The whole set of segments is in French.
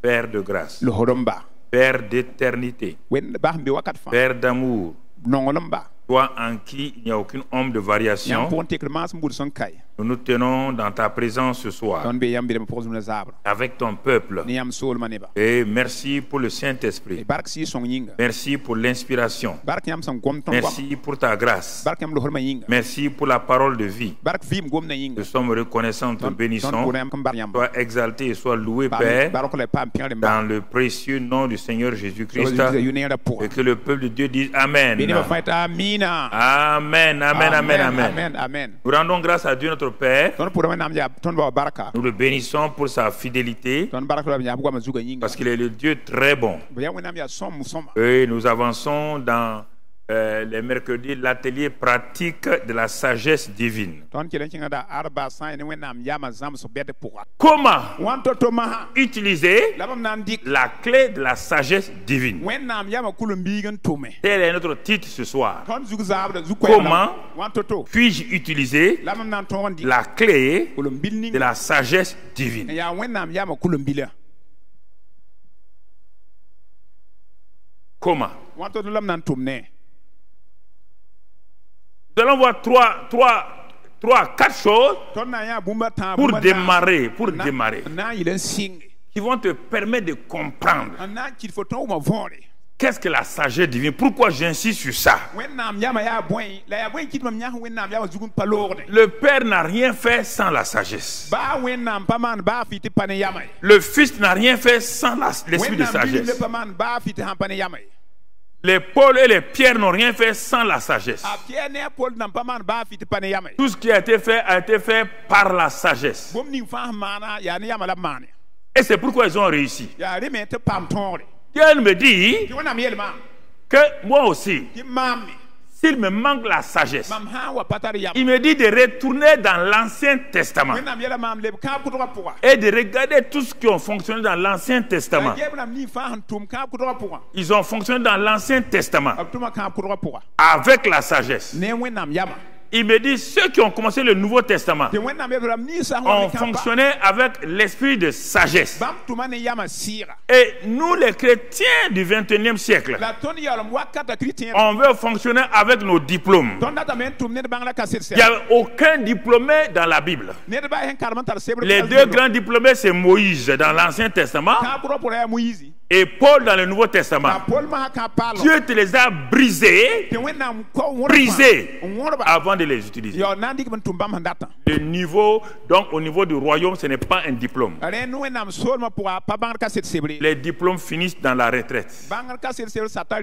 Père de grâce, Père d'éternité, Père d'amour, toi en qui il n'y a aucune ombre de variation, nous nous tenons dans ta présence ce soir avec ton peuple. Et merci pour le Saint-Esprit. Merci pour l'inspiration. Merci pour ta grâce. Merci pour la parole de vie. Nous sommes reconnaissants, te bénissons. Sois exalté et sois loué, Père, dans le précieux nom du Seigneur Jésus-Christ. Et que le peuple de Dieu dise Amen. Amen, amen, amen, amen, amen. Nous rendons grâce à Dieu notre Père. Nous le bénissons pour sa fidélité, parce qu'il est le Dieu très bon. Et nous avançons dans les mercredis, l'atelier pratique de la sagesse divine. Comment utiliser la clé de la sagesse divine? Tel est notre titre ce soir. Comment puis-je utiliser la clé de la sagesse divine? Comment? Nous allons voir quatre choses pour démarrer, qui vont te permettre de comprendre qu'est-ce que la sagesse divine. Pourquoi j'insiste sur ça? Le Père n'a rien fait sans la sagesse. Le Fils n'a rien fait sans l'esprit de sagesse. Les Paul et les Pierre n'ont rien fait sans la sagesse. Tout ce qui a été fait par la sagesse. Et c'est pourquoi ils ont réussi. Dieu me dit que moi aussi, s'il me manque la sagesse, il me dit de retourner dans l'Ancien Testament et de regarder tout ce qui a fonctionné dans l'Ancien Testament. Ils ont fonctionné dans l'Ancien Testament avec la sagesse. Il me dit ceux qui ont commencé le Nouveau Testament ont fonctionné avec l'esprit de sagesse. Et nous les chrétiens du 21e siècle, on veut fonctionner avec nos diplômes. Il n'y a aucun diplômé dans la Bible. Les deux grands diplômés, c'est Moïse dans l'Ancien Testament et Paul dans le Nouveau Testament. Dieu te les a brisés avant de les utiliser. Le niveau, donc au niveau du royaume, ce n'est pas un diplôme. Les diplômes finissent dans la retraite.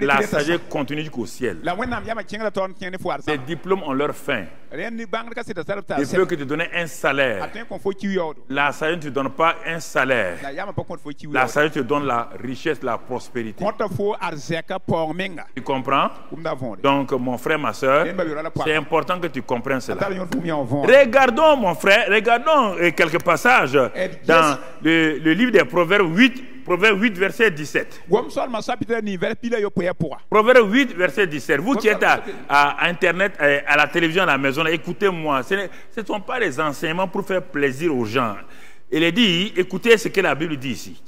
La sagesse continue jusqu'au ciel. Les diplômes ont leur fin. Il peut que te donner un salaire. La sagesse ne te donne pas un salaire. La sagesse te donne la richesse, la prospérité. Tu comprends? Donc mon frère, ma soeur, c'est important que tu comprennes cela. Regardons mon frère, regardons quelques passages dans le livre des Proverbes 8, verset 17. Proverbe 8, verset 17. Vous qui êtes à Internet, à la télévision, à la maison, écoutez-moi. Ce ne sont pas des enseignements pour faire plaisir aux gens. Il est dit, écoutez ce que la Bible dit ici.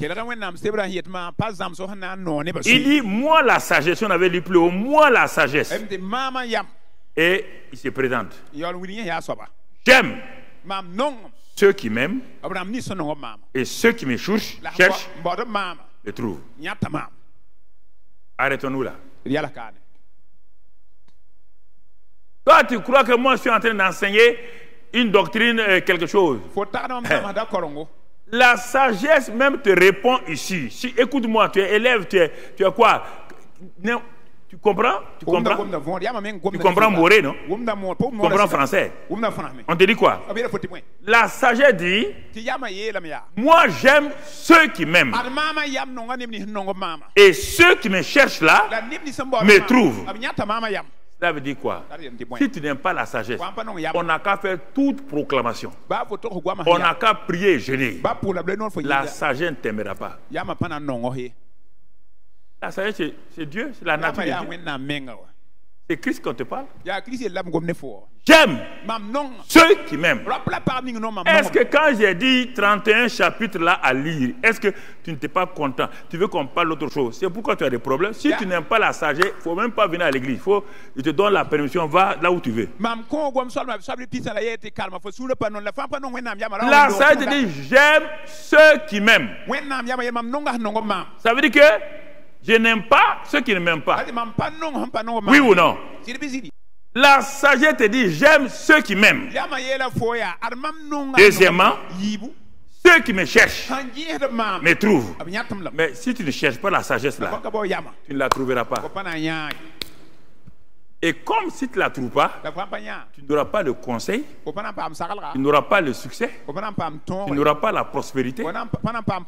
Il dit, moi la sagesse, on avait lu plus haut, moi la sagesse. Et il se présente. J'aime ceux qui m'aiment et ceux qui me cherchent le trouvent. Arrêtons-nous là. Toi, tu crois que moi je suis en train d'enseigner une doctrine, quelque chose. La sagesse même te répond ici. Si, écoute-moi, tu es élève, tu es quoi? Tu comprends? Tu comprends? Tu comprends moré, non? Tu comprends français? On te dit quoi? La sagesse dit, moi j'aime ceux qui m'aiment. Et ceux qui me cherchent là me trouvent. Cela veut dire quoi? Si tu n'aimes pas la sagesse, on n'a qu'à faire toute proclamation. On n'a qu'à prier et jeûner. La sagesse ne t'aimera pas. La sagesse, c'est Dieu, c'est la nature de Dieu. C'est Christ qu'on te parle. J'aime ceux qui m'aiment. Est-ce que quand j'ai dit 31 chapitres là à lire, est-ce que tu n'étais pas content? Tu veux qu'on parle d'autre chose? C'est pourquoi tu as des problèmes. Si tu n'aimes pas la sagesse, il ne faut même pas venir à l'église. Il te donne la permission, va là où tu veux. La sagesse dit j'aime ceux qui m'aiment. Ça veut dire que je n'aime pas ceux qui ne m'aiment pas. Oui ou non? La sagesse te dit j'aime ceux qui m'aiment. Deuxièmement, ceux qui me cherchent me trouvent. Mais si tu ne cherches pas la sagesse là, tu ne la trouveras pas. Et comme si tu ne la trouves pas, tu n'auras pas le conseil, tu n'auras pas le succès, tu n'auras pas la prospérité, tu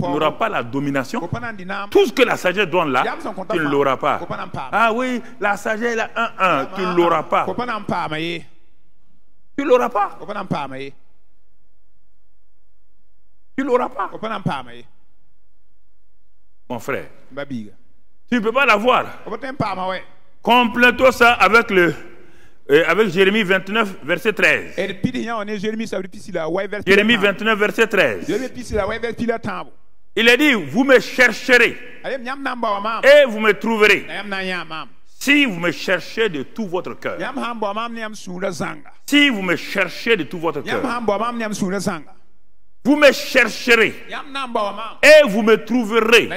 n'auras pas la domination. Tout ce que la sagesse donne là, tu ne l'auras pas. Ah oui, la sagesse là, tu ne l'auras pas. Tu ne l'auras pas. Tu ne l'auras pas. Mon frère, tu ne peux pas l'avoir. Complète ça avec Jérémie 29, verset 13. Jérémie 29, verset 13. Il a dit, vous me chercherez et vous me trouverez si vous me cherchez de tout votre cœur. Si vous me cherchez de tout votre cœur. Vous me chercherez et vous me trouverez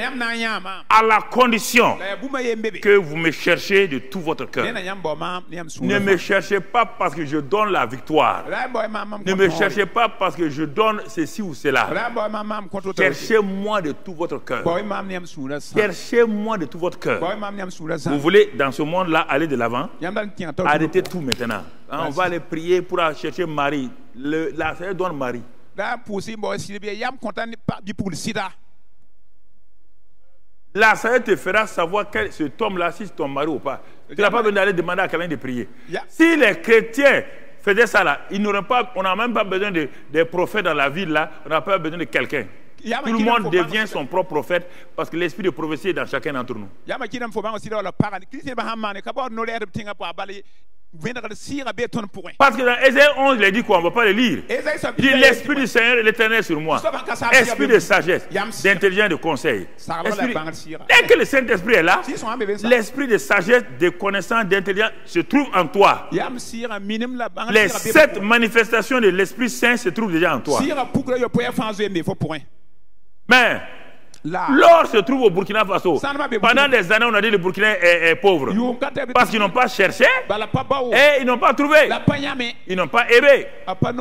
à la condition que vous me cherchez de tout votre cœur. Ne me cherchez pas parce que je donne la victoire. Ne me cherchez pas parce que je donne ceci ou cela. Cherchez-moi de tout votre cœur. Cherchez-moi de tout votre cœur. Vous voulez dans ce monde-là aller de l'avant? Arrêtez tout maintenant. On va aller prier pour chercher Marie. La Seigneur donne Marie. La sagesse te fera savoir cet homme-là, si c'est ton mari ou pas. Tu n'as pas besoin d'aller demander à quelqu'un de prier. Si les chrétiens faisaient ça là, on n'a même pas besoin des prophètes dans la ville là, on n'a pas besoin de quelqu'un. Tout le monde devient son propre prophète parce que l'esprit de prophétie est dans chacun d'entre nous. Parce que dans Ésaïe 11, il a dit quoi? On ne va pas le lire. Il dit l'esprit du Seigneur et l'Éternel sur moi. Esprit de sagesse, d'intelligence, de conseil. Dès que le Saint-Esprit est là, l'esprit de sagesse, de connaissance, d'intelligence se trouve en toi. Les 7 manifestations de l'Esprit Saint se trouvent déjà en toi. Mais l'or se trouve au Burkina Faso. Pendant des années, on a dit que le Burkina est pauvre. Parce qu'ils n'ont pas cherché et ils n'ont pas trouvé. Ils n'ont pas aimé.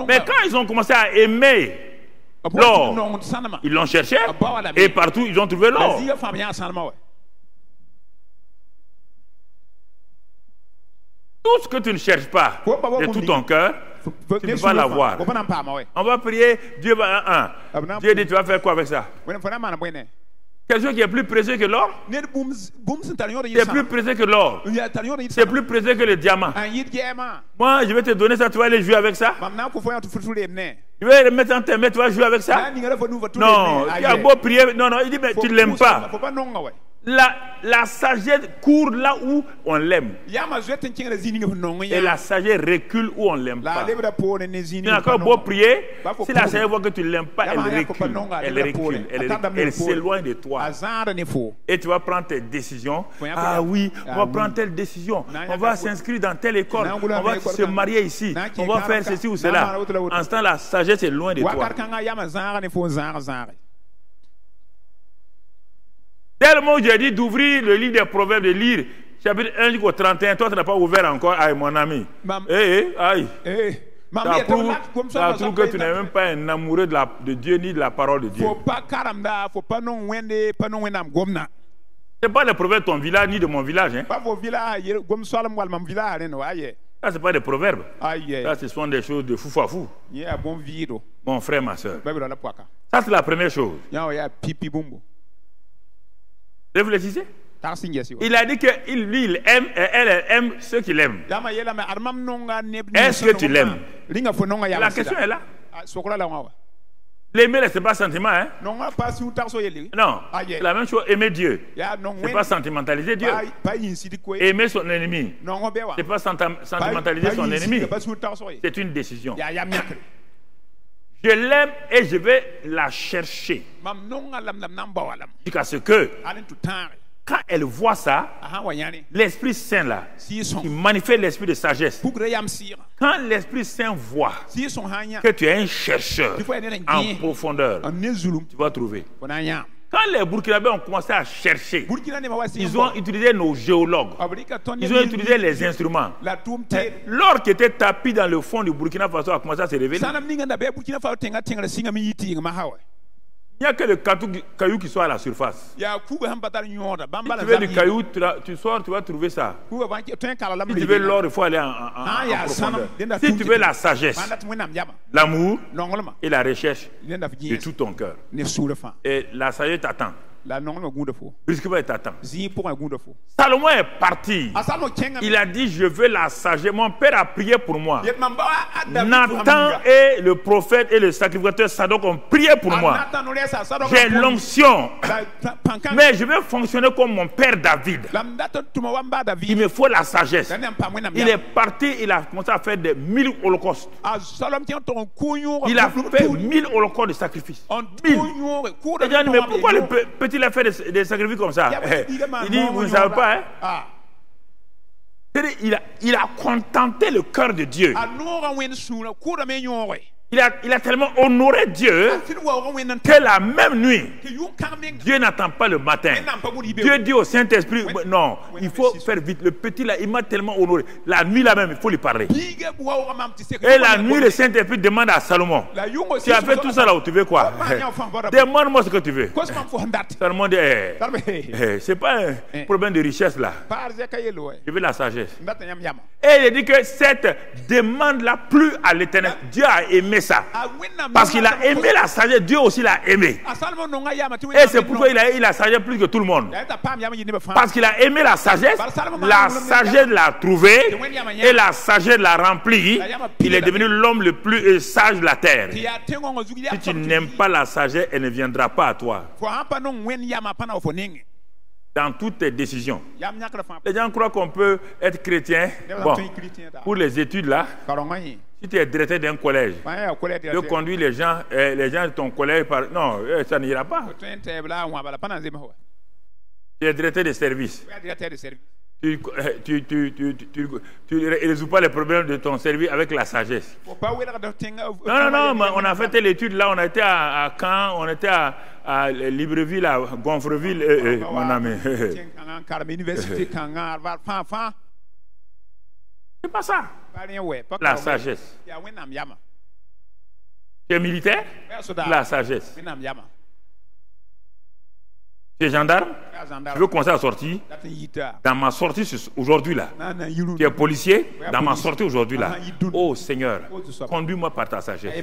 Mais quand ils ont commencé à aimer l'or, ils l'ont cherché et partout ils ont trouvé l'or. Tout ce que tu ne cherches pas de tout ton cœur, tu ne peux pas l'avoir. On va prier, Dieu va Dieu dit tu vas faire quoi avec ça? Quelque chose qui est plus précieux que l'or? C'est plus précieux que l'or. C'est plus précieux que le diamant. Moi, je vais te donner ça, tu vas aller jouer avec ça. Je vais le mettre en tes mains, tu vas jouer avec ça. Non, tu as beau prier. Non, il dit mais tu ne l'aimes pas. La sagesse court là où on l'aime. Et la sagesse recule où on ne l'aime pas. Tu as encore beau prier, si la sagesse voit que tu ne l'aimes pas, elle recule. Elle s'éloigne de toi. Et tu vas prendre tes décisions. Ah oui, on va prendre telle décision. On va s'inscrire dans telle école. On va se marier ici. On va faire ceci ou cela. En ce temps, la sagesse est loin de toi. Tellement j'ai dit d'ouvrir le livre des Proverbes, de lire chapitre 1 jusqu'au 31, toi tu n'as pas ouvert encore, aïe mon ami. Aïe. Ça prouve que tu n'es même pas un amoureux de Dieu ni de la parole de Dieu. Ce n'est pas le proverbe de ton village ni de mon village. Hein. Ça, ce n'est pas des proverbes. Ça, ce sont des choses de fou. Mon frère, ma soeur. Ça, c'est la première chose. Réfléchissez. Il a dit que lui, il aime et elle aime ceux qui l'aiment. Est-ce que tu l'aimes? La question est là. L'aimer, ce n'est pas sentiment, hein? Non, c'est la même chose, aimer Dieu. Ce n'est pas sentimentaliser Dieu. Aimer son ennemi. Ce n'est pas sentimentaliser son ennemi. C'est une décision. Je l'aime et je vais la chercher. Jusqu'à ce que, quand elle voit ça, l'Esprit Saint là, qui manifeste l'esprit de sagesse, quand l'Esprit Saint voit que tu es un chercheur en profondeur, tu vas trouver. Quand les Burkinabés ont commencé à chercher, ils ont utilisé nos géologues, ils ont utilisé les instruments. L'or qui était tapis dans le fond du Burkina Faso a commencé à se révéler. Il n'y a que le caillou qui soit à la surface. Si tu veux du caillou, tu sors, tu vas trouver ça. Si tu veux l'or, il faut aller en profondeur. Si tu veux la sagesse, l'amour et la recherche de tout ton cœur. Et la sagesse t'attend. Brusquement, t'attend. Salomon est parti. Il a dit, je veux la sagesse. Mon père a prié pour moi. Nathan et le prophète et le sacrificateur Sadok ont prié pour moi. J'ai l'onction. Mais je veux fonctionner comme mon père David. Il me faut la sagesse. Il est parti, il a commencé à faire des 1000 holocaustes. Il a fait 1000 holocaustes de sacrifices. 1000. Mais pourquoi le petit il a fait des sacrifices comme ça? Il dit, vous ne savez pas, hein? Il a contenté le cœur de Dieu. Il a tellement honoré Dieu que la même nuit, Dieu n'attend pas le matin. Dieu dit au Saint-Esprit, non, il faut faire vite. Le petit là, il m'a tellement honoré. La nuit là même, il faut lui parler. Et la nuit, le Saint-Esprit demande à Salomon, tu as fait tout ça là où tu veux quoi? Demande-moi ce que tu veux. Salomon dit, c'est pas un problème de richesse là. Je veux la sagesse. Et il dit que cette demande là plut à l'Éternel. Dieu a aimé ça. Parce qu'il a aimé la sagesse, Dieu aussi l'a aimé. Et c'est pourquoi il a eu la sagesse plus que tout le monde. Parce qu'il a aimé la sagesse l'a trouvé et la sagesse l'a rempli. Il est devenu l'homme le plus sage de la terre. Si tu n'aimes pas la sagesse, elle ne viendra pas à toi. Dans toutes tes décisions. Les gens croient qu'on peut être chrétien. Bon, pour les études là, si tu es directeur d'un collège, de conduire les gens de ton collège par... Non, ça n'ira pas. Tu es directeur de service. Tu ne résous pas les problèmes de ton service avec la sagesse. Non, on a fait l'étude là, on a été à Caen, on était à Libreville, à Gonfreville, mon ami. C'est pas ça. La sagesse. Tu es militaire? La sagesse. Tu es gendarme? Tu veux commencer à sortir? Dans ma sortie aujourd'hui là. Tu es policier? Dans ma sortie aujourd'hui là. Oh Seigneur, conduis-moi par ta sagesse.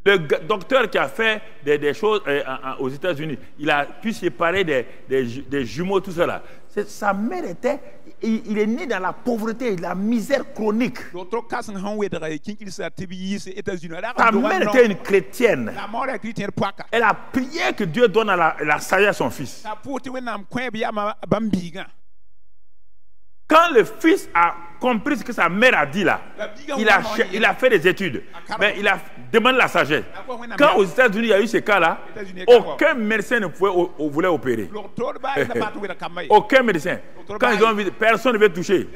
Le docteur qui a fait des choses aux États-Unis, il a pu séparer des jumeaux, tout cela. Sa mère était, il est né dans la pauvreté, la misère chronique. Sa mère était une chrétienne. Elle a prié que Dieu donne la sagesse à son fils. Quand le fils a compris ce que sa mère a dit là, il a fait des études, mais il a demandé la sagesse. Quand aux États-Unis il y a eu ce cas-là, aucun médecin ne voulait opérer. Aucun médecin. Quand ils ont vu, personne ne veut toucher.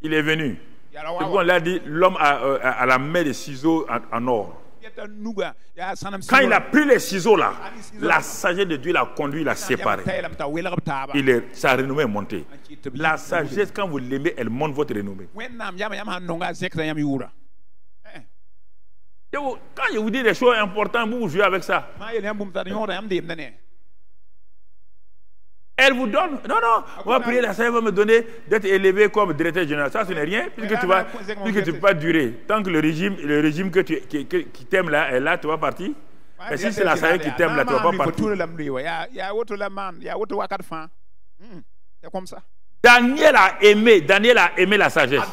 Il est venu. On l'a dit, l'homme a la main de ciseaux en or. Quand il a pris les ciseaux là, la sagesse de Dieu l'a conduit, l'a séparé. Sa renommée est montée. La sagesse, quand vous l'aimez, elle monte votre renommée. Quand je vous dis des choses importantes, vous jouez avec ça. Elle vous donne. Non, on va prier, la sagesse va me donner d'être élevé comme directeur général. Ça, ce n'est rien, puisque tu ne peux pas durer. Tant que le régime qui t'aime là est là, tu vas partir. Et si c'est la sagesse qui t'aime là, tu ne vas pas partir. C'est comme ça. Daniel a aimé la sagesse.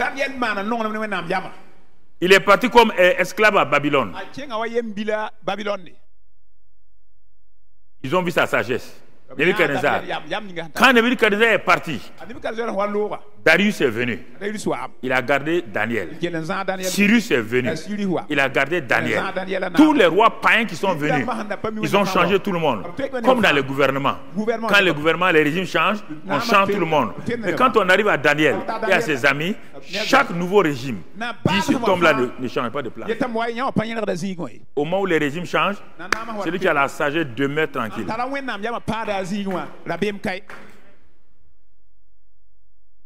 Il est parti comme esclave à Babylone. Ils ont vu sa sagesse. Nebuchadnezzar. Quand Nebuchadnezzar est parti, Darius est venu. Il a gardé Daniel. Cyrus est venu. Il a gardé Daniel. Tous les rois païens qui sont venus, ils ont changé tout le monde. Comme dans le gouvernement. Quand le gouvernement, les régimes changent, on change tout le monde. Mais quand on arrive à Daniel et à ses amis, chaque nouveau régime dit cet homme-là ne change pas de place. Au moment où les régimes changent, celui qui a la sagesse demeure tranquille. Tu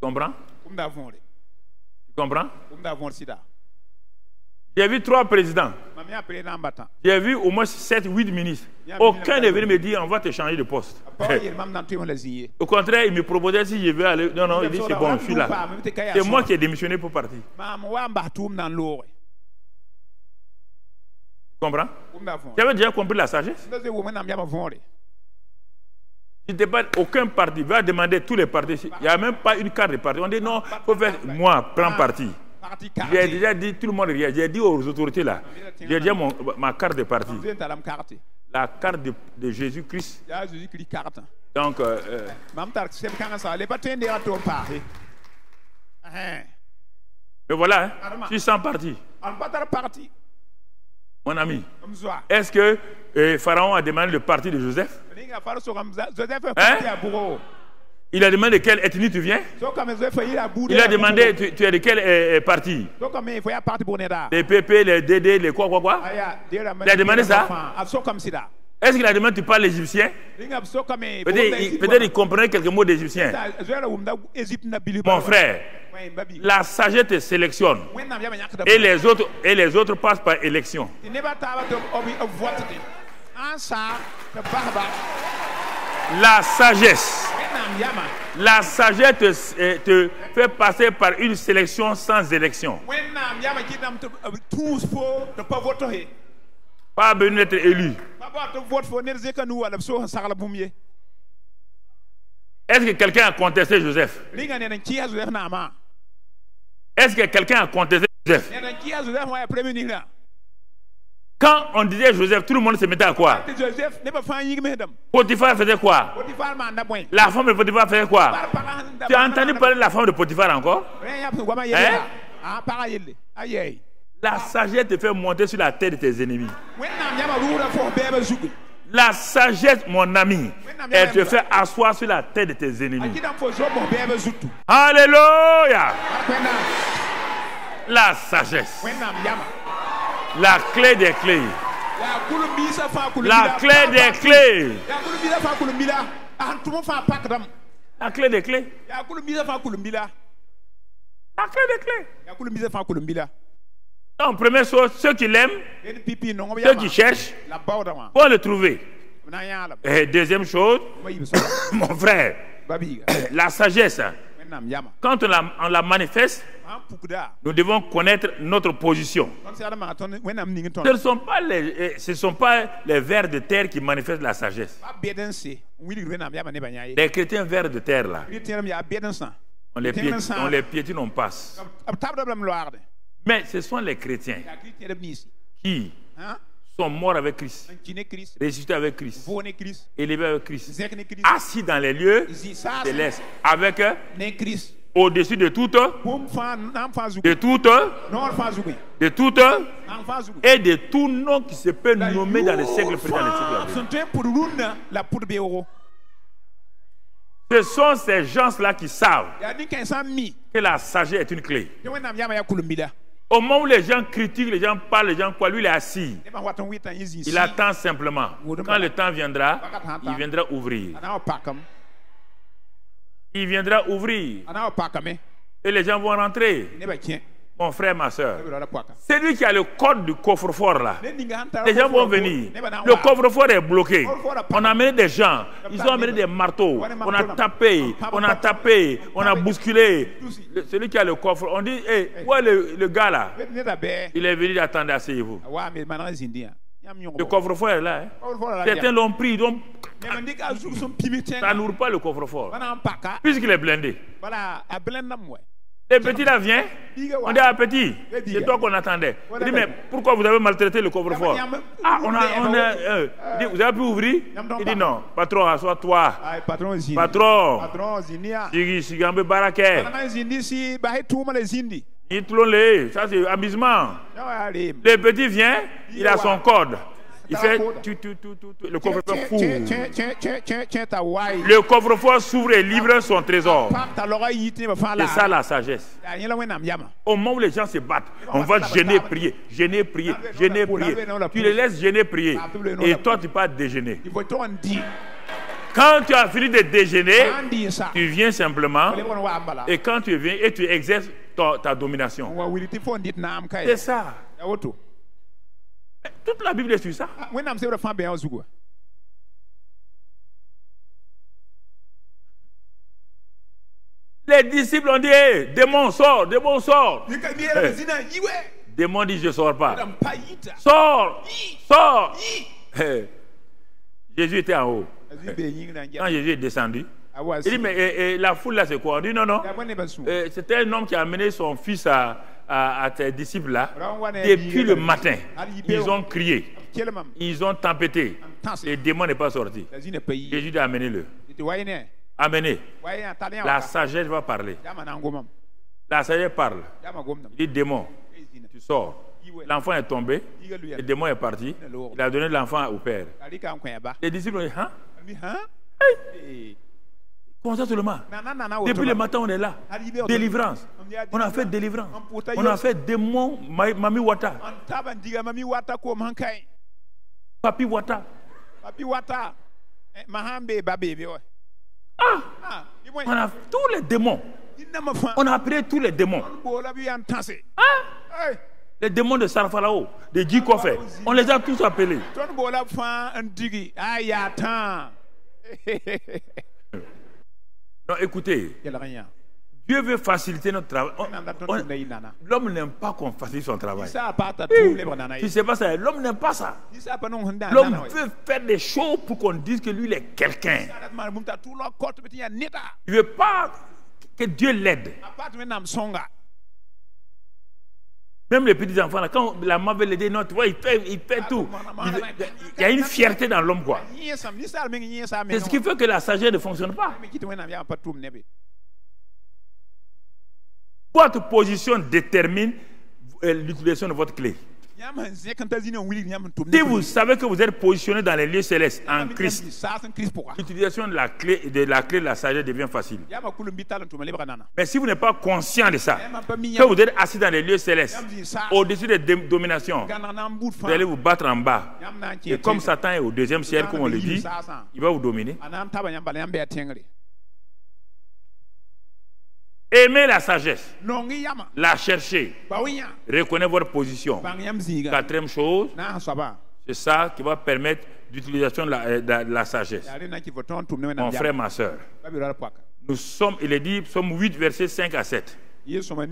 comprends? Tu comprends? J'ai vu 3 présidents. J'ai vu au moins 7-8 ministres. Aucun n'est venu me dire on va te changer de poste. Au contraire, il me proposait si je veux aller. Non, non, il dit c'est bon, je suis là. C'est moi qui ai démissionné pour partir. Tu comprends? J'avais déjà compris la sagesse. Aucun parti va demander tous les partis. Il n'y a même pas une carte de parti. On dit non, il faut faire. Moi, prends parti. J'ai déjà dit, tout le monde regarde. J'ai dit aux autorités là, j'ai déjà ma carte de parti. La carte de Jésus-Christ. Donc, mais voilà, hein, je suis sans parti. Mon ami, est-ce que Pharaon a demandé le parti de Joseph? Hein? Il a demandé de quelle ethnie tu viens? Il a demandé tu es de quel parti? Les PP, les DD, les quoi? Il a demandé ça? Est-ce qu'il a demandé tu parles égyptien? Peut-être il comprenait quelques mots d'égyptien. Mon frère, la sagesse te sélectionne et les autres passent par élection. La sagesse te fait passer par une sélection sans élection. Pas besoin d'être élu. Est-ce que quelqu'un a contesté Joseph? Est-ce que quelqu'un a contesté Joseph? Quand on disait Joseph, tout le monde se mettait à quoi? Potiphar faisait quoi? La femme de Potiphar faisait quoi? Tu as entendu parler de la femme de Potiphar encore? Hein? La sagesse te fait monter sur la tête de tes ennemis. La sagesse, mon ami, elle te fait asseoir sur la tête de tes ennemis. Alléluia! La sagesse. La clé des clés. La clé des clés. La clé des clés. La clé des clés. Donc, première chose, ceux qui l'aiment, ceux qui cherchent, vont le trouver. Et deuxième chose, mon frère, la sagesse, quand on la manifeste, nous devons connaître notre position. Ce ne sont pas les vers de terre qui manifestent la sagesse. Les chrétiens vers de terre là, on les piétine, on passe. Mais ce sont les chrétiens qui sont morts avec Christ, ressuscités avec Christ, élevés avec Christ, assis dans les lieux célestes, avec au-dessus de tout, et de tout nom qui se peut nommer dans les siècles présents. Ce sont ces gens-là qui savent que la sagesse est une clé. Au moment où les gens critiquent, les gens parlent, les gens quoi, lui il est assis. Il attend simplement. Quand le temps viendra, il viendra ouvrir. Il viendra ouvrir. Et les gens vont rentrer. Mon frère, ma soeur. C'est lui qui a le code du coffre-fort là. Les gens vont venir. Le coffre-fort est bloqué. On a amené des gens. Ils ont amené des marteaux. On a tapé, on a bousculé. Celui qui a le coffre, on dit, hey, où est le gars là? Il est venu, attendre, asseyez-vous. Le coffre-fort est là. Hein. Certains l'ont pris, donc ça n'ouvre pas le coffre-fort. Puisqu'il est blindé. Les petits là viennent. On dit à petit, c'est toi qu'on attendait. Il dit mais pourquoi vous avez maltraité le coffre-fort? Ah, il dit vous avez pu ouvrir? Il dit non, patron, assois-toi. Patron. Sigambe Baraké. Ça c'est amusement. Le petit vient, il a son code. Il fait le coffre-fort s'ouvre. Le coffre-fort s'ouvre et livre son trésor. C'est ça la sagesse. Au moment où les gens se battent, on va gêner, prier, gêner, prier, gêner, prier. Tu les laisses gêner, prier. Et toi, tu pars déjeuner. Quand tu as fini de déjeuner, tu viens simplement. Et quand tu viens, et tu exerces ta domination. C'est ça. Toute la Bible est sur ça. Les disciples ont dit hey, démon sort, démon sort. Démon dit je ne sors pas. Sors, sors. Jésus était en haut. Quand Jésus est descendu, il dit mais la foule là c'est quoi? On dit non, non. C'était un homme qui a amené son fils à tes disciples là. Depuis le matin, ils ont crié, ils ont tempêté. Le démon n'est pas sorti. Jésus a amené-le. Amenez. La sagesse va parler. La sagesse parle. Il dit démon, tu sors. L'enfant est tombé, le démon est parti. Il a donné l'enfant au père. Les disciples ont dit hein? Hey. Comment ça seulement? Depuis le matin, on est là. Délivrance. On a fait délivrance. On a fait démon Mami Wata. Papi Wata. Ah! On a tous les démons. On a appelé tous les démons. Ah! Les démons de Sarfalao, de Djikofe. On les a tous appelés. Non, écoutez, Dieu veut faciliter notre travail. L'homme n'aime pas qu'on facilite son travail. Tu sais pas ça, l'homme n'aime pas ça. L'homme veut faire des choses pour qu'on dise que lui il est quelqu'un. Il ne veut pas que Dieu l'aide. Même les petits enfants, là, quand la maman veut l'aider, non, tu vois, il fait tout. Il y a une fierté dans l'homme, quoi. C'est ce qui fait que la sagesse ne fonctionne pas. Votre position détermine l'utilisation de votre clé. Si vous savez que vous êtes positionné dans les lieux célestes en Christ, l'utilisation de la clé de la sagesse devient facile. Mais si vous n'êtes pas conscient de ça, que vous êtes assis dans les lieux célestes, au-dessus des dominations, vous allez vous battre en bas. Et comme Satan est au deuxième ciel, comme on le dit, il va vous dominer. Aimez la sagesse, la cherchez, reconnaissez votre position. Quatrième chose, c'est ça qui va permettre l'utilisation de la sagesse. Mon frère, ma soeur, nous sommes, il est dit, Somme 8, versets 5 à 7. Somme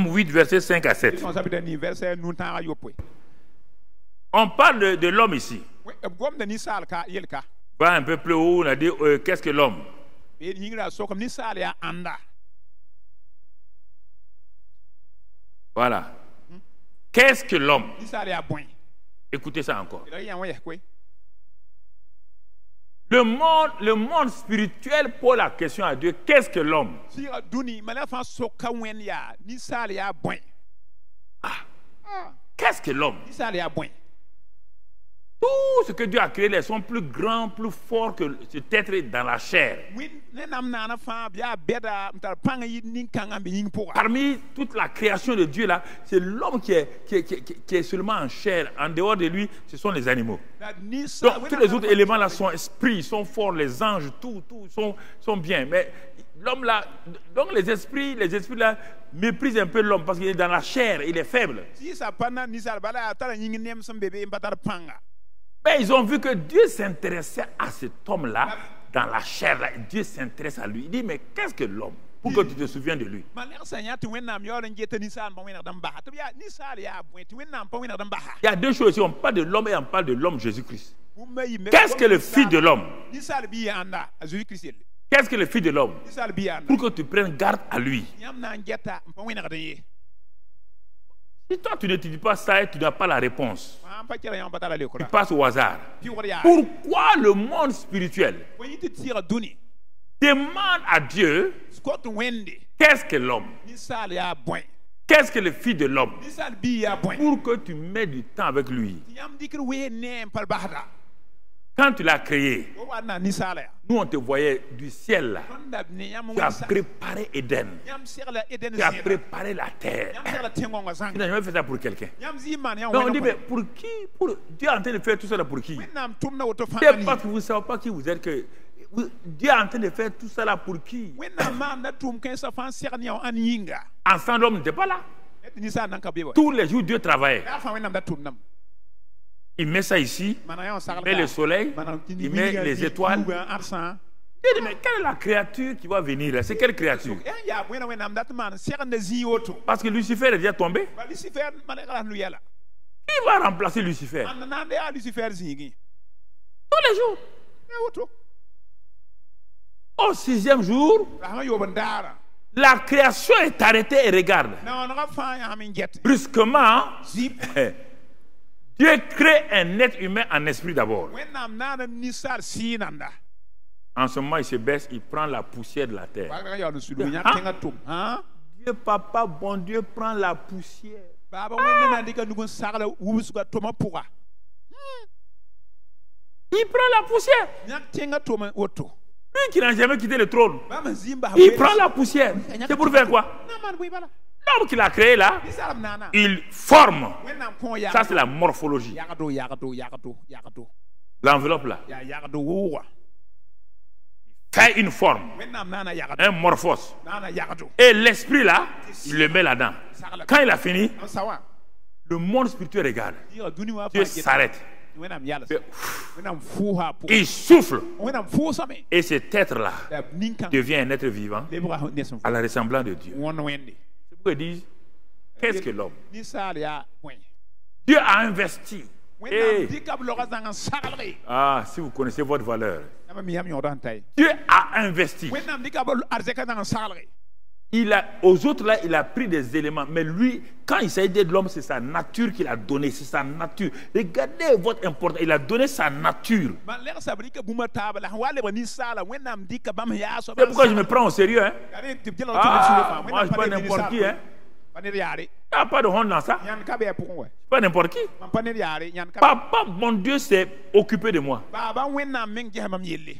8, versets 5 à 7. On parle de l'homme ici. Va un peu plus haut, on a dit, qu'est-ce que l'homme? Voilà. Qu'est-ce que l'homme? Écoutez ça encore. Le monde spirituel pose la question à Dieu, qu'est-ce que l'homme? Qu'est-ce que l'homme? Tout ce que Dieu a créé, ils sont plus grands, plus forts que cet être dans la chair. Parmi toute la création de Dieu là, c'est l'homme qui est seulement en chair. En dehors de lui, ce sont les animaux. Donc, tous les autres éléments là sont esprits, sont forts, les anges, tout sont bien. Mais l'homme là, donc les esprits là méprisent un peu l'homme parce qu'il est dans la chair, il est faible. Mais ils ont vu que Dieu s'intéressait à cet homme-là, dans la chair. Là. Dieu s'intéresse à lui. Il dit, mais qu'est-ce que l'homme? Pour que tu te souviennes de lui. Il y a deux choses ici. On parle de l'homme et on parle de l'homme Jésus-Christ. Qu'est-ce que le Fils de l'homme? Qu'est-ce que le Fils de l'homme? Pour que tu prennes garde à lui. Si toi tu n'étudies pas ça et tu n'as pas la réponse, tu passes au hasard. Pourquoi le monde spirituel demande à Dieu qu'est-ce que l'homme? Qu'est-ce que le Fils de l'homme? Pour que tu mettes du temps avec lui. Quand tu l'as créé, nous on te voyait du ciel là. Tu as préparé Éden. Tu as préparé la terre. Tu n'as jamais fait ça pour quelqu'un. Donc on dit, mais pour qui? Dieu est en train de faire tout ça là pour qui? C'est parce que vous ne savez pas qui vous êtes que Dieu est en train de faire tout ça là pour qui? Ensemble, l'homme n'était pas là. Tous les jours, Dieu travaillait. Il met ça ici, il met le soleil, il met les étoiles. Il dit, mais quelle est la créature qui va venir là? C'est quelle créature? Parce que Lucifer est déjà tombé. Qui va remplacer Lucifer? Tous les jours. Au 6e jour, la création est arrêtée et regarde. Brusquement, Dieu crée un être humain en esprit d'abord. En ce moment, il se baisse, il prend la poussière de la terre. Dieu, papa, bon Dieu, prend la poussière. Il prend la poussière. Lui qui n'a jamais quitté le trône, il prend la poussière. C'est pour faire quoi? L'homme qu'il a créé là, il forme. Ça, c'est la morphologie. L'enveloppe là. Fait une forme, un morphos. Et l'esprit là, il le met là-dedans. Quand il a fini, le monde spirituel regarde. Dieu s'arrête. Il souffle. Et cet être-là devient un être vivant à la ressemblance de Dieu. C'est pourquoi ils disent, qu'est-ce que l'homme? Dieu a investi. Hey. Ah, si vous connaissez votre valeur. Dieu a investi. Aux autres là, il a pris des éléments. Mais lui, quand il s'agit de l'homme, c'est sa nature qu'il a donnée. C'est sa nature. Regardez votre importance. Il a donné sa nature. C'est pourquoi je me prends au sérieux. Hein? Moi, je ne suis pas n'importe qui. Hein? Il n'y a pas de honte dans ça. Pas n'importe qui. Papa, mon Dieu, s'est occupé de moi.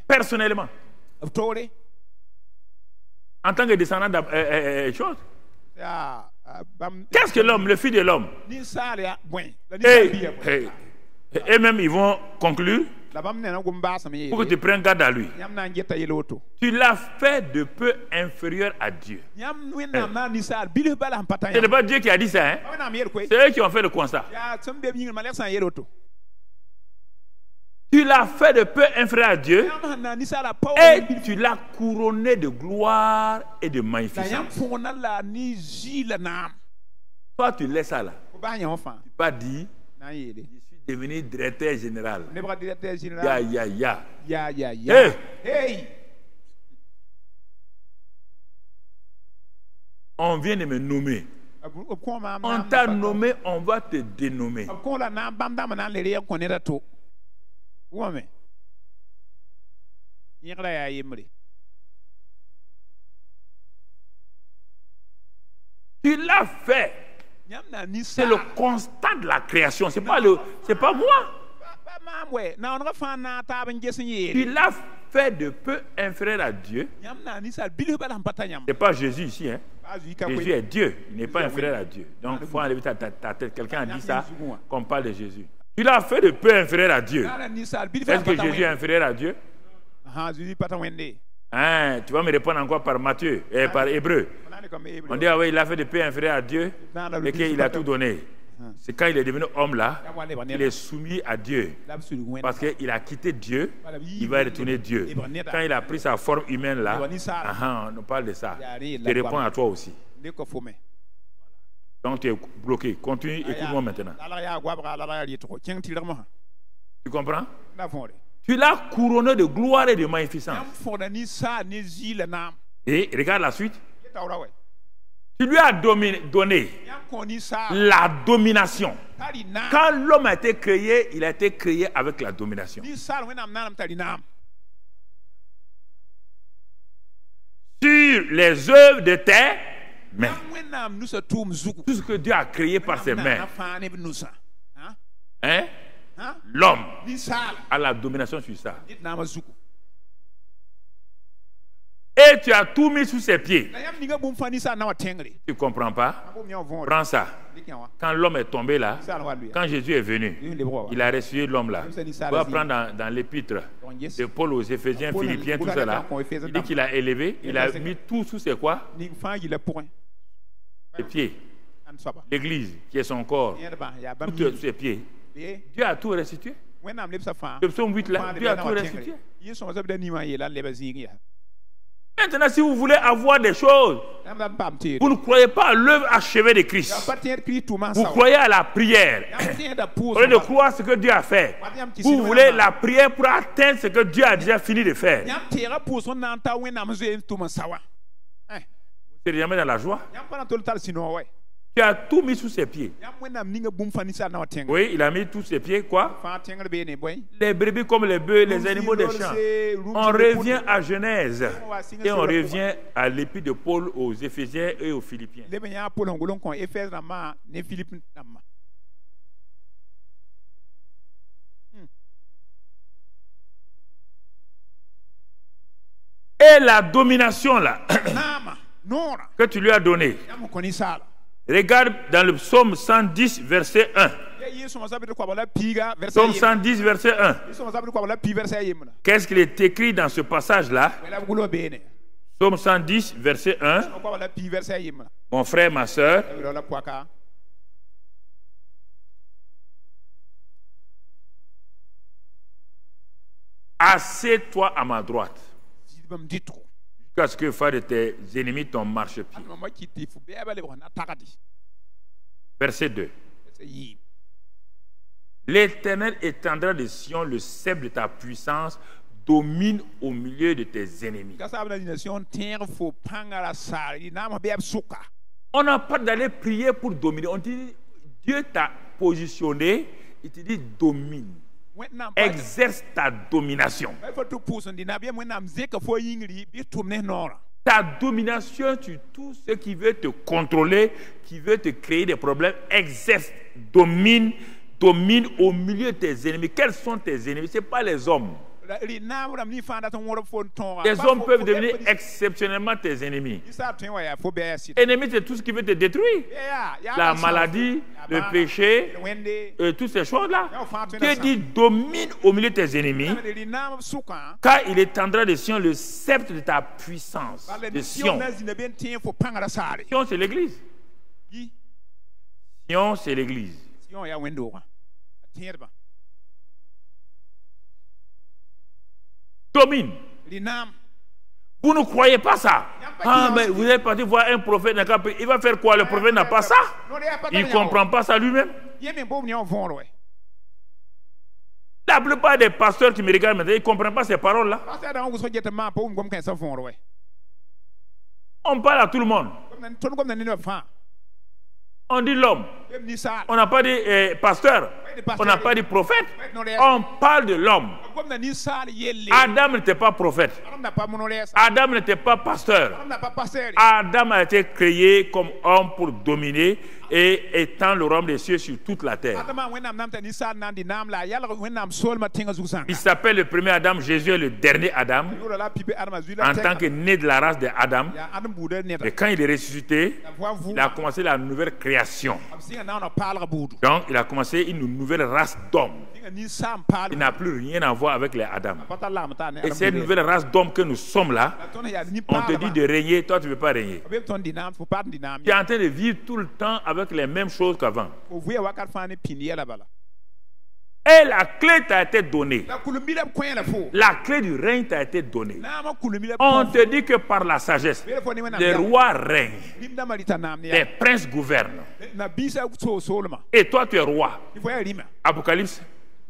Personnellement. En tant que descendant de chose. Qu'est-ce que l'homme, le Fils de l'homme? Et même ils vont conclure pour que tu prennes garde à lui. Tu l'as fait de peu inférieur à Dieu. Ce n'est pas Dieu qui a dit ça. Hein? C'est eux qui ont fait le constat. Tu l'as fait de peu inférieur à Dieu et tu l'as couronné de gloire et de magnificence. Toi, tu laisses ça là. Tu n'as pas dit, je suis devenu directeur général. Hey. On vient de me nommer. On t'a nommé, on va te dénommer. Tu l'as fait. C'est le constat de la création. C'est pas moi. Tu l'as fait de peu inférieur à Dieu. C'est pas Jésus ici. Hein? Jésus est Dieu. Il n'est pas inférieur à Dieu. Donc il faut enlever ta tête. Quelqu'un a dit ça qu'on parle de Jésus. Tu l'as fait de peu inférieur à Dieu. Est-ce que Jésus est inférieur à Dieu? Hein, tu vas me répondre encore par Matthieu et par Hébreu. On dit, ah oui, il a fait de peu inférieur à Dieu et qu'il a tout donné. C'est quand il est devenu homme là, il est soumis à Dieu. Parce qu'il a quitté Dieu, il va retourner Dieu. Quand il a pris sa forme humaine là, on parle de ça. Je réponds à toi aussi. Donc tu es bloqué. Continue, écoute-moi maintenant. Tu comprends? Tu l'as couronné de gloire et de magnificence. Et regarde la suite. Tu lui as donné la domination. Quand l'homme a été créé, il a été créé avec la domination. Sur les œuvres de tes mains. Tout ce que Dieu a créé par ses mains. Hein? L'homme a la domination sur ça. Et tu as tout mis sous ses pieds. Tu ne comprends pas? Prends ça. Quand l'homme est tombé là, quand Jésus est venu, il a ressuscité l'homme là. On va prendre dans l'épître de Paul aux Éphésiens, Philippiens, tout ça là. Il dit qu'il a élevé, il a mis tout sous ses quoi? Les pieds. L'église qui est son corps, tout sous ses pieds. Dieu a tout restitué. Le psaume 8 là, Dieu a tout restitué. Maintenant, si vous voulez avoir des choses, vous ne croyez pas à l'œuvre achevée de Christ. Vous croyez à la prière. Au lieu de croire ce que Dieu a fait, vous voulez la prière pour atteindre ce que Dieu a déjà fini de faire. Vous n'êtes jamais dans la joie. Tu as tout mis sous ses pieds. Oui, il a mis tous ses pieds, quoi? Les brebis comme les bœufs, les animaux des champs. On revient à Genèse et on revient à l'épître de Paul aux Éphésiens et aux Philippiens. Et la domination là que tu lui as donnée. Regarde dans le psaume 110, verset 1. Psaume 110, verset 1. Qu'est-ce qu'il est écrit dans ce passage-là? Psaume 110, verset 1. Mon frère, ma soeur. Assieds-toi à ma droite. Jusqu'à ce que faire de tes ennemis ton marchepied. Verset 2. L'Éternel étendra de Sion le sceptre de ta puissance, domine au milieu de tes ennemis. On n'a pas d'aller prier pour dominer. On dit, Dieu t'a positionné, il te dit domine. Exerce ta domination. Ta domination sur tout ce qui veut te contrôler, qui veut te créer des problèmes, exerce, domine au milieu de tes ennemis. Quels sont tes ennemis? Ce n'est pas les hommes. Les hommes peuvent devenir exceptionnellement tes ennemis. Ennemi, c'est tout ce qui veut te détruire. La maladie, le péché, toutes ces choses-là. Dieu dit domine au milieu de tes ennemis, car il étendra de Sion le sceptre de ta puissance. De Sion. Sion, c'est l'église. Sion, c'est l'église. Domine. Vous ne croyez pas ça? Ah, mais vous êtes parti voir un prophète, il va faire quoi? Le prophète n'a pas ça? Il ne comprend pas ça lui-même. La plupart des pasteurs qui me regardent maintenant, ils ne comprennent pas ces paroles-là. On parle à tout le monde. On dit l'homme. On n'a pas dit pasteur. On n'a pas dit prophète. On parle de l'homme. Adam n'était pas prophète. Adam n'était pas pasteur. Adam a été créé comme homme pour dominer et étendre le royaume des cieux sur toute la terre. Il s'appelle le premier Adam. Jésus est le dernier Adam. En tant que né de la race d'Adam. Et quand il est ressuscité, il a commencé la nouvelle création. Donc, il a commencé une nouvelle race d'hommes. Il n'a plus rien à voir avec les Adam. Et cette nouvelle race d'hommes que nous sommes là, on te dit de régner, toi tu ne veux pas régner. Tu es en train de vivre tout le temps avec les mêmes choses qu'avant. Et la clé t'a été donnée. La clé du règne t'a été donnée. On te dit que par la sagesse, les rois règnent, les princes gouvernent. Et toi, tu es roi. Apocalypse,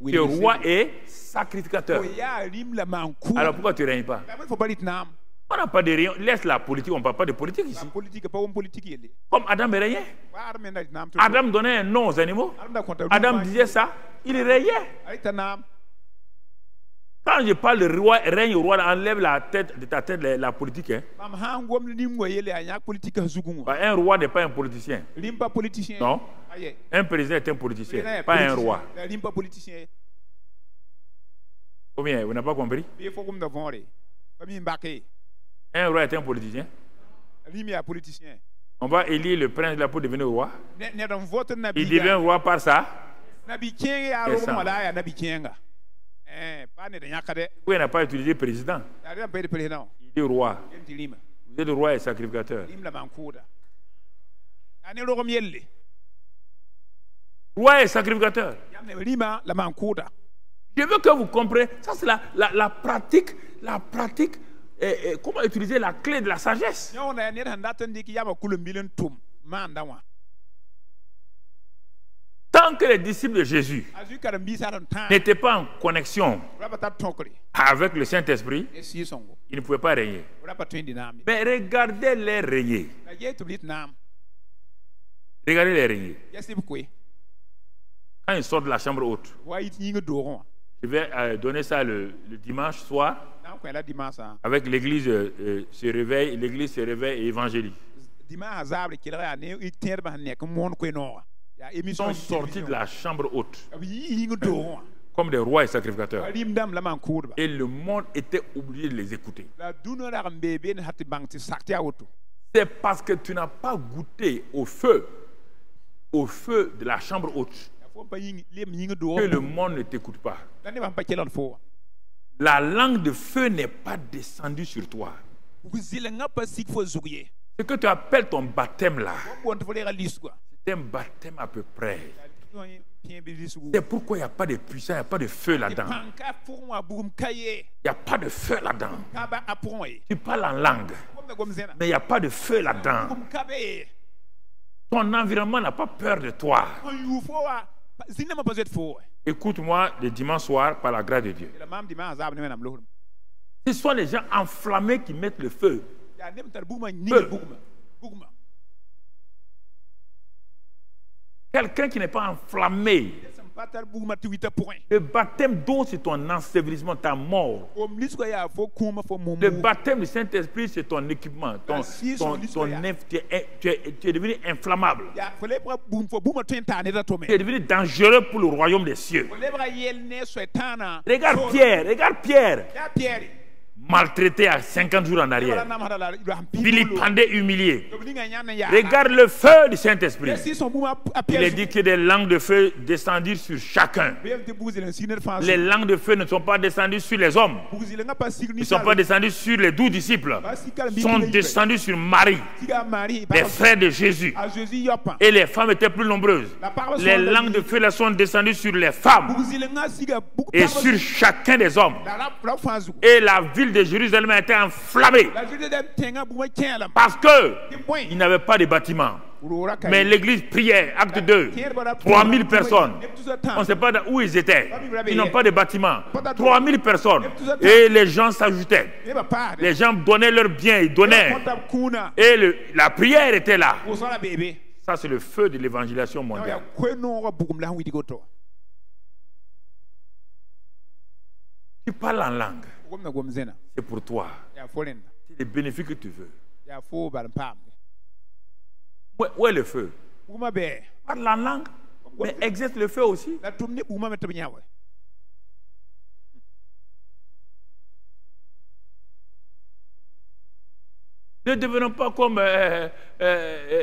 tu es roi et sacrificateur. Alors pourquoi tu ne règnes pas? On n'a pas de rien. Laisse la politique, on ne parle pas de politique ici. Comme Adam régnait. Adam donnait un nom aux animaux. Adam disait ça, il régnait. Quand je parle de roi, règne au roi, enlève la tête de ta tête la politique. Hein. Un roi n'est pas un politicien. Non. Un président est un politicien, pas un roi. Combien? Vous n'avez pas compris? Un roi est un politicien. On va élire le prince là pour devenir roi. Il devient roi par ça. Pourquoi il n'a pas utilisé président? Il dit roi. Vous êtes le roi et sacrificateur. Roi et sacrificateur. Je veux que vous compreniez. Ça, c'est la pratique. La pratique. Comment utiliser la clé de la sagesse. Tant que les disciples de Jésus n'étaient pas en connexion avec le Saint-Esprit, ils ne pouvaient pas régner. Mais regardez-les régner. Regardez-les régner. Quand ils sortent de la chambre haute, je vais donner ça le dimanche soir. Avec l'église se réveille, l'église se réveille et évangélise. Ils sont sortis de la chambre haute comme des rois et sacrificateurs. Et le monde était obligé de les écouter. C'est parce que tu n'as pas goûté au feu de la chambre haute que le monde ne t'écoute pas. La langue de feu n'est pas descendue sur toi. Ce que tu appelles ton baptême là, c'est un baptême à peu près. C'est pourquoi il n'y a pas de puissance, il n'y a pas de feu là-dedans. Il n'y a pas de feu là-dedans. Tu parles en langue, mais il n'y a pas de feu là-dedans. Ton environnement n'a pas peur de toi. Écoute-moi le dimanche soir par la grâce de Dieu. Ce sont les gens enflammés qui mettent le feu. Quelqu'un qui n'est pas enflammé. Le baptême d'eau, c'est ton ensevelissement, ta mort. Le baptême du Saint-Esprit, c'est ton équipement. Tu es devenu inflammable. Tu es devenu dangereux pour le royaume des cieux. Regarde Pierre. Maltraité à 50 jours en arrière. Vilipendé, humilié. Regarde le feu du Saint-Esprit. Il est dit que des langues de feu descendues sur chacun. Les langues de feu ne sont pas descendues sur les hommes. Ils ne sont pas descendues sur les 12 disciples. Ils sont descendus sur Marie, les frères de Jésus. Et les femmes étaient plus nombreuses. Les langues de feu sont descendues sur les femmes et sur chacun des hommes. Et la ville de Jérusalem a été enflammée parce qu'il n'avait pas de bâtiment. Mais l'église priait, acte 2, 3000 personnes. On ne sait pas où ils étaient. Ils n'ont pas de bâtiment. 3000 personnes. Et les gens s'ajoutaient. Les gens donnaient leurs biens, ils donnaient. Et la prière était là. Ça, c'est le feu de l'évangélisation mondiale. Tu parles en langue. C'est pour toi. C'est les bénéfices que tu veux. Où est le feu? Parle en langue, mais exerce le feu aussi. Ne devenons pas comme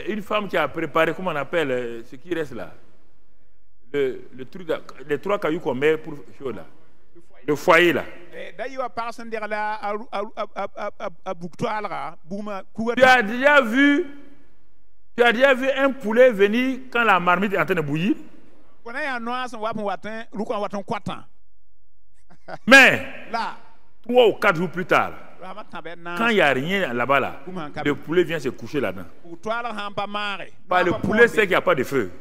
une femme qui a préparé, comment on appelle, ce qui reste là. Le truc, les 3 cailloux qu'on met pour chaud là. Le foyer là. Tu as déjà vu un poulet venir quand la marmite est en train de bouillir? Mais 3 ou 4 jours plus tard, quand il n'y a rien là-bas, le poulet vient se coucher là-dedans. Le poulet sait qu'il n'y a pas de feu.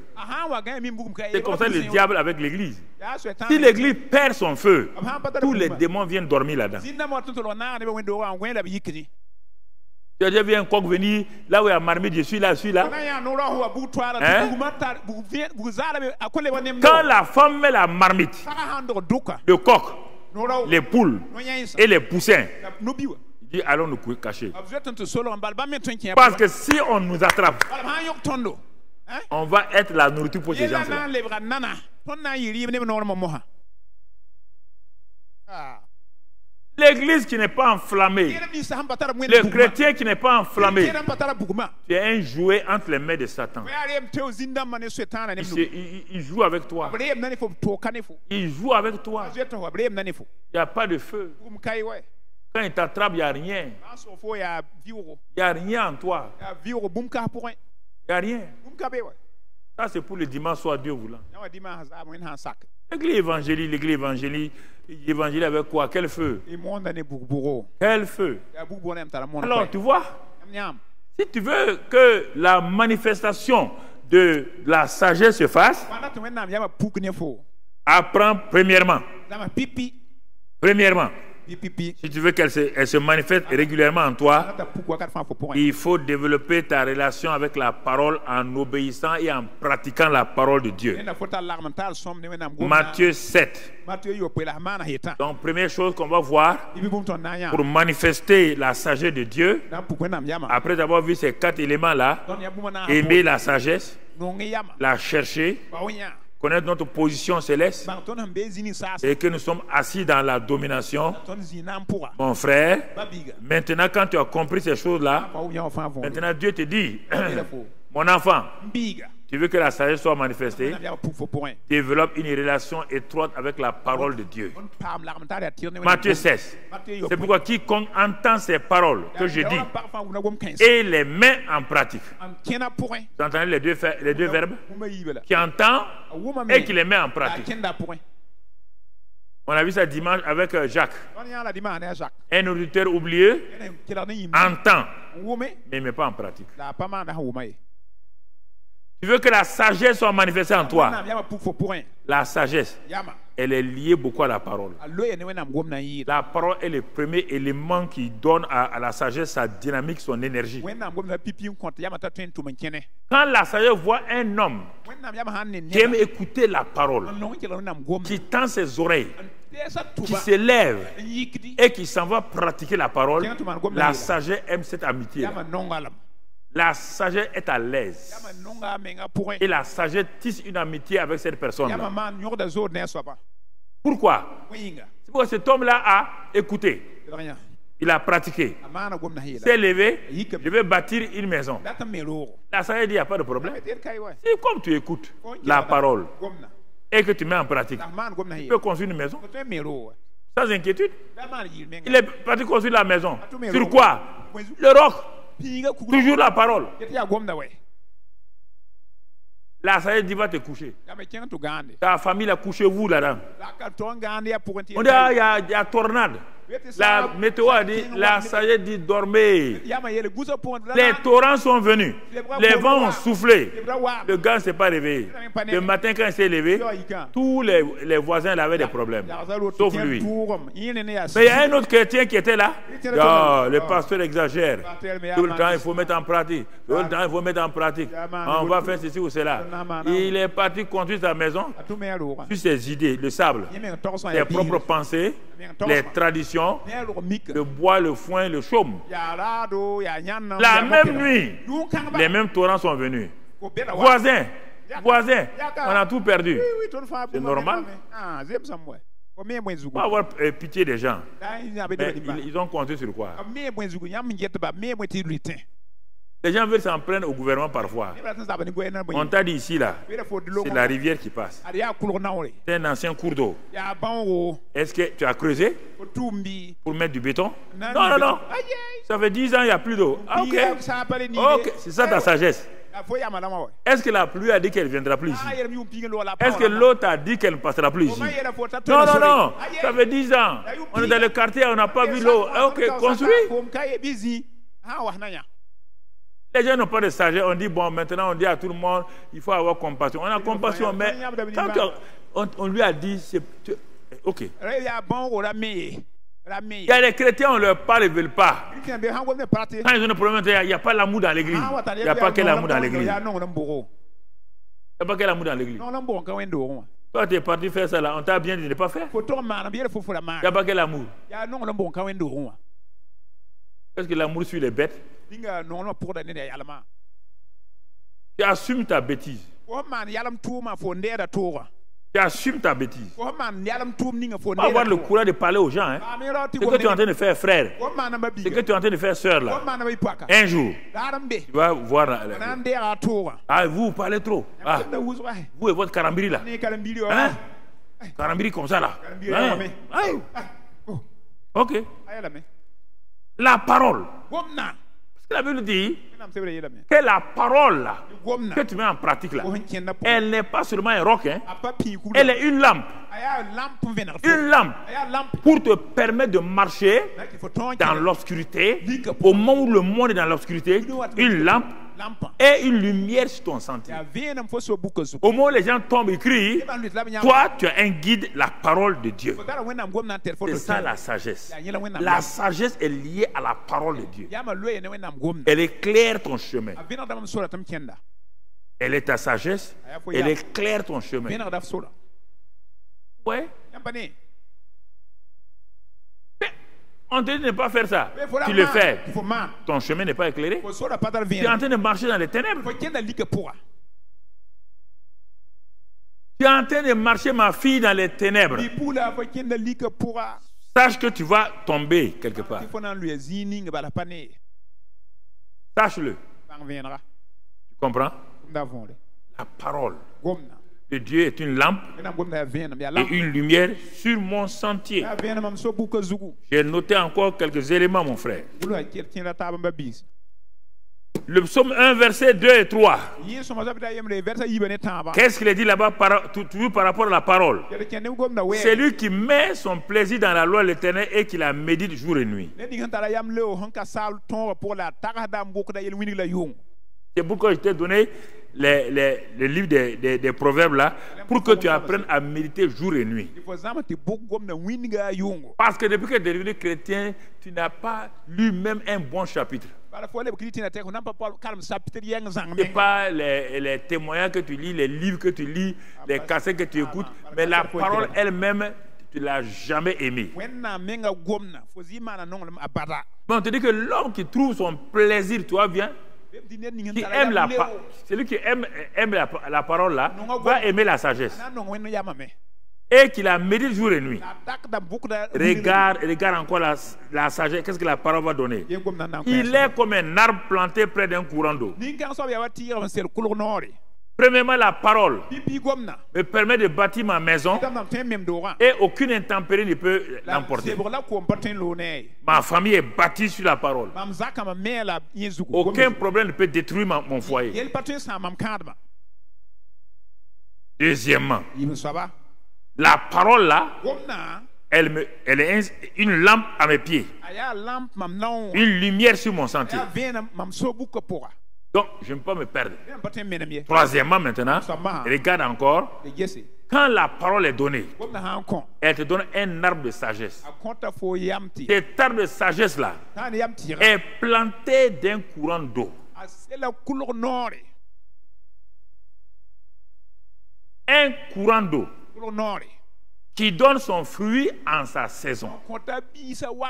C'est comme ça le diable avec l'église. Si l'église perd son feu, tous les démons viennent dormir là-dedans. Tu as déjà vu un coq venir là où il y a marmite, je suis là, je suis là. Hein? Quand la femme met la marmite, le coq, les poules et les poussins, il dit allons nous cacher. Parce que si on nous attrape, on va être la nourriture pour ces gens-là. L'église qui n'est pas enflammée, le chrétien qui n'est pas enflammé, c'est un jouet entre les mains de Satan. Il joue avec toi. Il joue avec toi. Il n'y a pas de feu. Quand il t'attrape, il n'y a rien. Il n'y a rien en toi. Il n'y a rien. Ça, c'est pour le dimanche soir, Dieu voulant. L'église évangélique, l'évangile avec quoi? Quel feu? Quel feu? Alors, tu vois, si tu veux que la manifestation de la sagesse se fasse, apprends premièrement. Si tu veux qu'elle se manifeste régulièrement en toi, il faut développer ta relation avec la parole en obéissant et en pratiquant la parole de Dieu. Matthieu 7. Donc, première chose qu'on va voir pour manifester la sagesse de Dieu, après avoir vu ces 4 éléments-là, aimer la sagesse, la chercher, connaître notre position céleste et que nous sommes assis dans la domination. Mon frère, maintenant quand tu as compris ces choses-là, maintenant Dieu te dit, mon enfant, tu veux que la sagesse soit manifestée, développe une relation étroite avec la parole de Dieu. Matthieu 16. C'est pourquoi quiconque entend ces paroles que je dis et les met en pratique. Vous entendez les deux verbes? Qui entend et qui les met en pratique. On a vu ça dimanche avec Jacques. Un auditeur oublieux entend, mais il ne met pas en pratique. Tu veux que la sagesse soit manifestée en toi. La sagesse, elle est liée beaucoup à la parole. La parole est le premier élément qui donne à la sagesse sa dynamique, son énergie. Quand la sagesse voit un homme qui aime écouter la parole, qui tend ses oreilles, qui se lève et qui s'en va pratiquer la parole, la sagesse aime cette amitié. La sagesse est à l'aise. Et la sagesse tisse une amitié avec cette personne-là. Pourquoi? C'est parce que cet homme-là a écouté. Il a pratiqué. Il s'est levé. Je vais bâtir une maison. La sagesse dit, il n'y a pas de problème. C'est comme tu écoutes la parole et que tu mets en pratique, tu peux construire une maison. Sans inquiétude. Il est parti construire la maison. Sur quoi? Le roc. Toujours la parole. La sagesse dit va te coucher. Ta famille a couché vous là-dedans. On dit il y a tornade. La météo a dit, la sagesse dit dormez. Les torrents sont venus. Les vents ont soufflé. Le gars ne s'est pas réveillé. Le matin quand il s'est levé, tous les voisins avaient des problèmes. Sauf lui. Mais il y a un autre chrétien qui était là. Oh, le pasteur exagère. Tout le temps il faut mettre en pratique. Tout le temps il faut mettre en pratique. On va faire ceci ou cela. Il est parti construire sa maison sur ses idées, le sable, ses propres pensées, les traditions. Le bois, le foin, le chaume. La même nuit, les mêmes torrents sont venus. Voisins, on a tout perdu. C'est normal. On va avoir pitié des gens. Mais ils ont compté sur quoi? Les gens veulent s'en prendre au gouvernement parfois. On t'a dit ici, là, c'est la rivière qui passe. C'est un ancien cours d'eau. Est-ce que tu as creusé pour mettre du béton? Non. Ça fait 10 ans, il n'y a plus d'eau. Ah, ok, c'est ça ta sagesse. Est-ce que la pluie a dit qu'elle ne viendra plus ici? Est-ce que l'eau t'a dit qu'elle ne passera plus ici? Non. Ça fait 10 ans. On est dans le quartier, on n'a pas vu l'eau. Ok, construis. Les gens n'ont pas de sagesse. On dit, bon, maintenant on dit à tout le monde, il faut avoir compassion. On a compassion, mais quand on lui a dit, ok. Il y a des chrétiens, on leur parle, ils ne veulent pas. Quand ils ont des problèmes, il n'y a pas l'amour dans l'église. Il n'y a pas que l'amour dans l'église. Il n'y a pas que l'amour dans l'église. Toi, tu es parti faire ça là, on t'a bien dit de ne pas faire. Il n'y a pas que l'amour. Est-ce que l'amour suit les bêtes? Tu assumes ta bêtise. Tu assumes ta bêtise. Tu vas avoir le courage de parler aux gens. Hein. Ce que tu es en train de faire, frère, ce que tu es en train de faire, sœur, là, un jour, tu vas voir. Ah, vous parlez trop. Ah, vous et votre carambiri là. Hein? Carambiri comme ça là. Hein? Ok. La parole. Parce que la Bible dit que la parole là, que tu mets en pratique là, elle n'est pas seulement un roc, hein, elle est une lampe. Une lampe pour te permettre de marcher dans l'obscurité. Au moment où le monde est dans l'obscurité, une lampe et une lumière sur ton sentier. Au moment où les gens tombent et crient, toi tu as un guide, la parole de Dieu. C'est ça la sagesse. La sagesse est liée à la parole de Dieu. Elle éclaire ton chemin. Elle est ta sagesse. Elle éclaire ton chemin. Ouais. On te dit de ne pas faire ça. Tu le fais. Ton chemin n'est pas éclairé. Tu es en train de marcher dans les ténèbres. Tu es en train de marcher, ma fille, dans les ténèbres. Sache que tu vas tomber quelque part. Sache-le. Tu comprends? La parole de Dieu est une lampe et une lumière sur mon sentier. J'ai noté encore quelques éléments, mon frère. Le psaume 1, verset 2 et 3. Qu'est-ce qu'il est dit là-bas toujours par rapport à la parole? C'est lui qui met son plaisir dans la loi de l'Éternel et qui la médite jour et nuit. C'est pourquoi je t'ai donné les livres des proverbes là, pour que tu apprennes à méditer jour et nuit. Parce que depuis que tu es devenu chrétien, tu n'as pas lu même un bon chapitre. Ce n'est pas les témoignages que tu lis, les livres que tu lis, les cassettes que tu écoutes, mais la parole elle-même, tu ne l'as jamais aimée. Bon, on te dit que l'homme qui trouve son plaisir, toi, viens, qui aime celui qui aime la parole là, va aimer la sagesse. Et qui la médite jour et nuit. Regarde encore la sagesse. Qu'est-ce que la parole va donner? Il est comme un arbre planté près d'un courant d'eau. Premièrement, la parole me permet de bâtir ma maison et aucune intempérie ne peut l'emporter. Ma famille est bâtie sur la parole. Aucun problème ne peut détruire mon foyer. Deuxièmement, la parole là, elle est une lampe à mes pieds, une lumière sur mon sentier. Donc, je ne peux pas me perdre. Troisièmement, maintenant, regarde encore. Quand la parole est donnée, elle te donne un arbre de sagesse. Cet arbre de sagesse-là est planté d'un courant d'eau. Un courant d'eau qui donne son fruit en sa saison.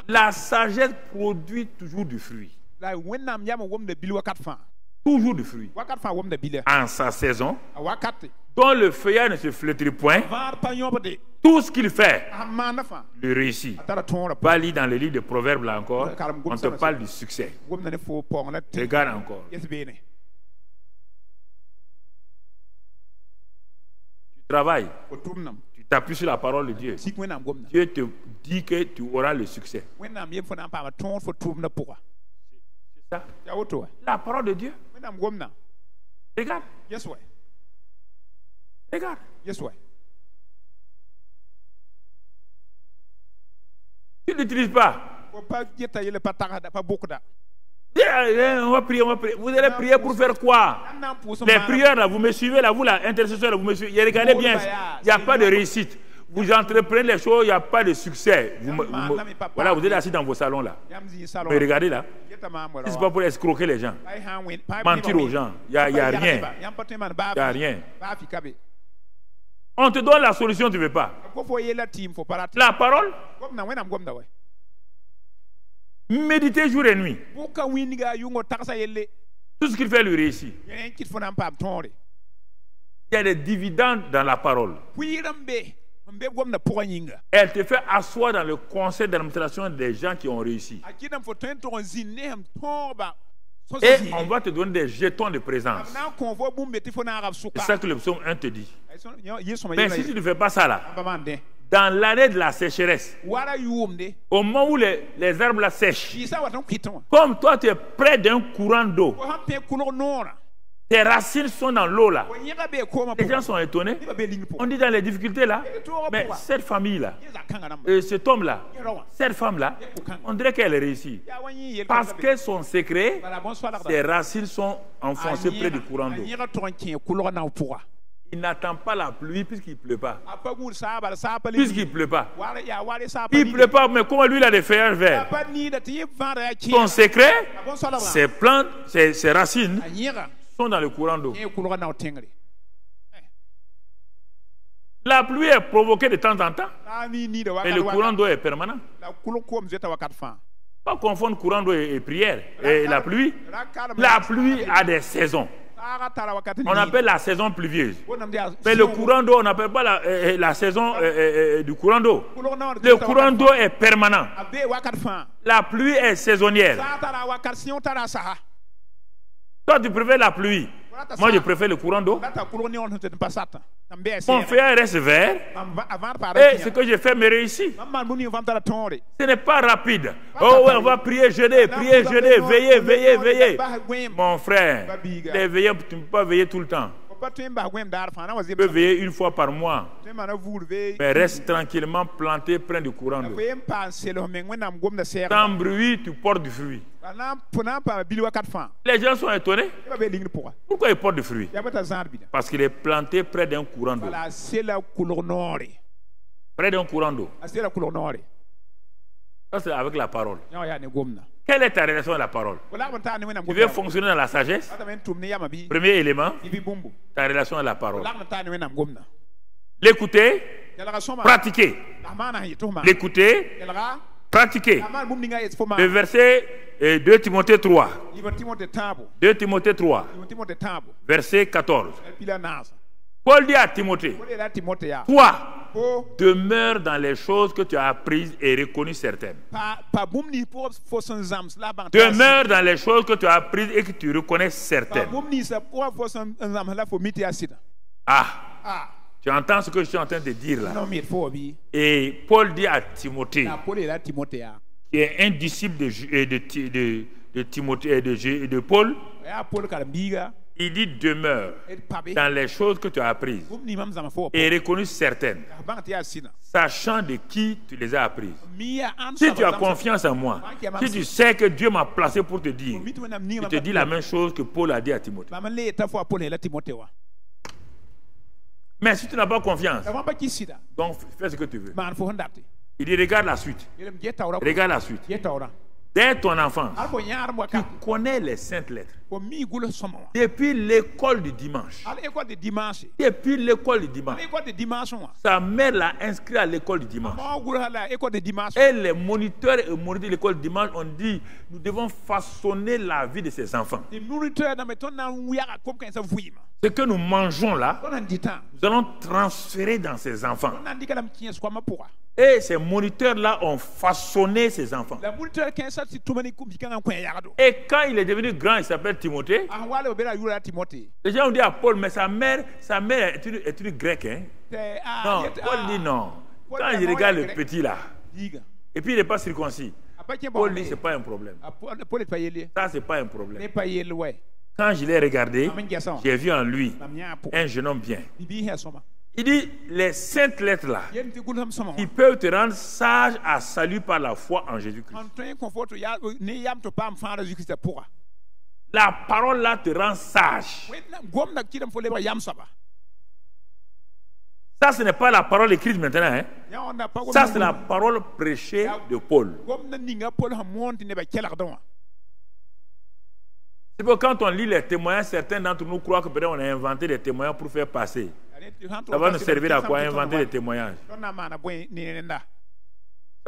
La sagesse produit toujours du fruit. Toujours du fruit en sa saison, dont le feuillage ne se flétrit point. Tout ce qu'il fait le réussit. Va lire dans le livre de Proverbes là encore, on te parle du succès. Regarde encore. Tu travailles, tu t'appuies sur la parole de Dieu. Dieu te dit que tu auras le succès. C'est ça. La parole de Dieu. Regarde. Regarde. Tu ne l'utilises pas. On va prier, on va prier. Vous allez prier pour faire quoi? Les prières là, vous me suivez là, vous là, intercesseurs là, vous me suivez. Regardez bien, il n'y a pas de réussite. Vous entreprenez les choses, il n'y a pas de succès. Voilà, vous êtes assis dans vos salons là. Mais regardez là. Ce n'est pas pour escroquer les gens, mentir aux gens. Il n'y a rien. Il n'y a rien. On te donne la solution, tu ne veux pas. La parole. Méditer jour et nuit. Tout ce qu'il fait lui réussit. Il y a des dividendes dans la parole. Elle te fait asseoir dans le conseil d'administration des gens qui ont réussi. Et on va te donner des jetons de présence. C'est ça que le psaume 1 te dit. Mais si tu ne fais pas ça là, dans l'année de la sécheresse, au moment où les arbres la sèchent, comme toi tu es près d'un courant d'eau, tes racines sont dans l'eau là. Les gens sont étonnés. On dit dans les difficultés là, mais cette famille là, cet homme là, cette femme là, on dirait qu'elle réussit. Parce que son secret, ses racines sont enfoncées près du courant d'eau. Il n'attend pas la pluie puisqu'il ne pleut pas. Puisqu'il ne pleut pas. Il ne pleut pas, mais comment lui il a des feuillages verts. Son secret, ses plantes, ses racines sont dans le courant d'eau. La pluie est provoquée de temps en temps, mais le courant d'eau est permanent. Pas confondre courant d'eau et prière. Et la pluie a des saisons. On appelle la saison pluvieuse. Mais le courant d'eau, on n'appelle pas la saison du courant d'eau. Le courant d'eau est permanent. La pluie est saisonnière. Toi, tu préfères la pluie. Moi, je préfère le courant d'eau. Mon feuillage reste vert. Et ce que j'ai fait me réussit. Ce n'est pas rapide. Oh, ouais, on va prier, jeûner, veiller, veiller, veiller. Mon frère, les veillers, tu ne peux pas veiller tout le temps. Tu peux veiller une fois par mois. Mais reste tranquillement planté près du courant d'eau. Sans bruit, tu portes du fruit. Les gens sont étonnés. Pourquoi il porte du fruit? Parce qu'il est planté près d'un courant d'eau. Près d'un courant d'eau. Ça, c'est avec la parole. Quelle est ta relation à la parole? Tu veux fonctionner dans la sagesse? Premier élément, ta relation à la parole. L'écouter, pratiquer. L'écouter, pratiquer. Le verset 2 Timothée 3. 2 Timothée 3. Verset 14. Paul dit à Timothée, toi, demeure dans les choses que tu as apprises et reconnues certaines. Demeure dans les choses que tu as apprises et que tu reconnais certaines. Ah, tu entends ce que je suis en train de dire là? Et Paul dit à Timothée, qui est un disciple de Timothée, de Paul, il dit demeure dans les choses que tu as apprises et reconnues certaines, sachant de qui tu les as apprises. Si tu as confiance en moi, si tu sais que Dieu m'a placé pour te dire, je te dis la même chose que Paul a dit à Timothée. Mais si tu n'as pas confiance, donc fais ce que tu veux. Il dit regarde la suite. Regarde la suite. Dès ton enfance, tu connais les saintes lettres. Depuis l'école du dimanche. Depuis l'école du dimanche. Sa mère l'a inscrit à l'école du dimanche. Et les moniteurs et moniteurs de l'école du dimanche ont dit, nous devons façonner la vie de ces enfants. Ce que nous mangeons là, nous allons transférer dans ces enfants. Et ces moniteurs-là ont façonné ces enfants. Et quand il est devenu grand, il s'appelle Timothée. Les gens ont dit à Paul, mais sa mère est une grecque. Hein? Non, Paul dit non. Quand il regarde le petit là, et puis il n'est pas circoncis, Paul dit, ce n'est pas un problème. Ça, ce n'est pas un problème. Quand je l'ai regardé, j'ai vu en lui un jeune homme bien. Il dit, les saintes lettres là, qui peuvent te rendre sage à salut par la foi en Jésus-Christ. La parole là te rend sage. Ça, ce n'est pas la parole écrite maintenant. Hein? Ça, c'est la parole prêchée de Paul. C'est pour quand on lit les témoignages, certains d'entre nous croient que peut-être on a inventé des témoignages pour faire passer. Ça va nous servir à quoi inventer des témoignages? Ça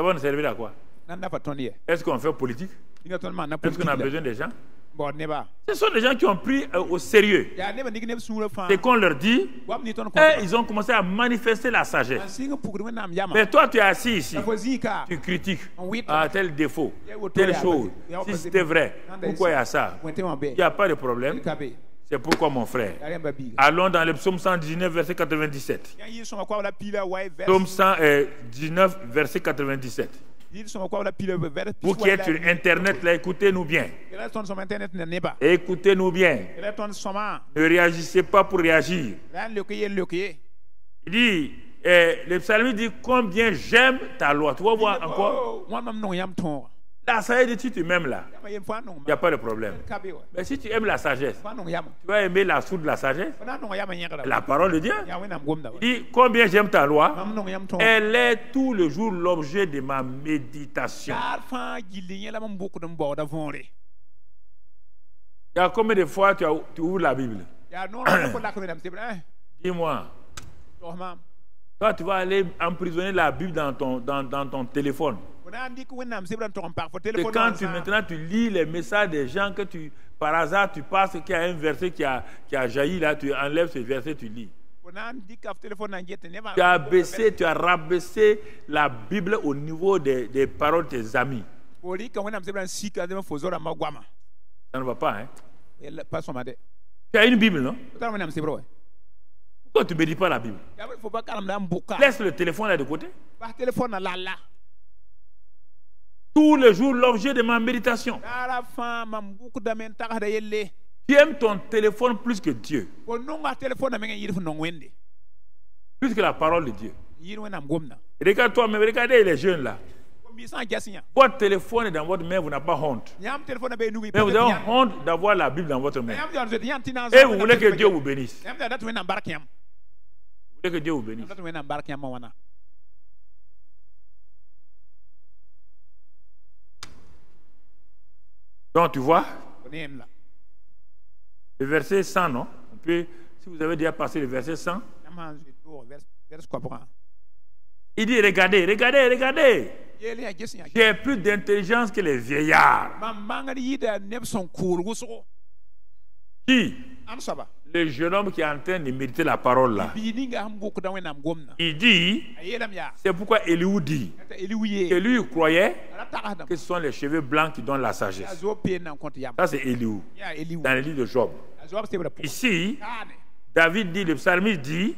va nous servir à quoi? Est-ce qu'on fait politique? Est-ce qu'on a besoin des gens? Ce sont des gens qui ont pris au sérieux. C'est qu'on leur dit, et ils ont commencé à manifester la sagesse. Mais toi, tu es assis ici, tu critiques tel défaut, telle chose. Si c'était vrai, pourquoi il y a ça? Il n'y a pas de problème. C'est pourquoi, mon frère, allons dans le psaume 119, verset 97. Psaume 119, verset 97. Vous qui êtes sur Internet, là, écoutez-nous bien. Écoutez-nous bien. Ne réagissez pas pour réagir. Il dit, le psalmiste dit, combien j'aime ta loi. Tu vas voir encore. La sagesse, si tu m'aimes là, il n'y a pas de problème. Mais si tu aimes la sagesse, tu vas aimer la source de la sagesse, la parole de Dieu. Il dit, combien j'aime ta loi, elle est tout le jour l'objet de ma méditation. Il y a combien de fois tu ouvres la Bible? Dis-moi. Toi, tu vas aller emprisonner la Bible dans ton téléphone. Et quand maintenant tu lis les messages des gens que par hasard tu passes qu'il y a un verset qui a jailli là, tu enlèves ce verset, tu lis. Tu as baissé, tu as rabaissé la Bible au niveau des paroles de tes amis. Ça ne va pas, hein? Tu as une Bible, non? Pourquoi tu ne médites pas la Bible? Laisse le téléphone là de côté. Tous les jours, l'objet de ma méditation. Tu aimes ton téléphone plus que Dieu. Plus que la parole de Dieu. Regarde-toi, mais regardez les jeunes là. Votre téléphone est dans votre main, vous n'avez pas honte. Mais vous avez honte d'avoir la Bible dans votre main. Et vous voulez que Dieu vous bénisse. Vous voulez que Dieu vous bénisse. Donc tu vois, le verset 100, non? Si vous avez déjà passé le verset 100, il dit, regardez. J'ai plus d'intelligence que les vieillards. Qui? Le jeune homme qui est en train de méditer la parole là. Il dit, c'est pourquoi Éliou dit que lui il croyait que ce sont les cheveux blancs qui donnent la sagesse. Ça c'est Éliou, dans le livre de Job. Ici, David dit, le psalmiste dit,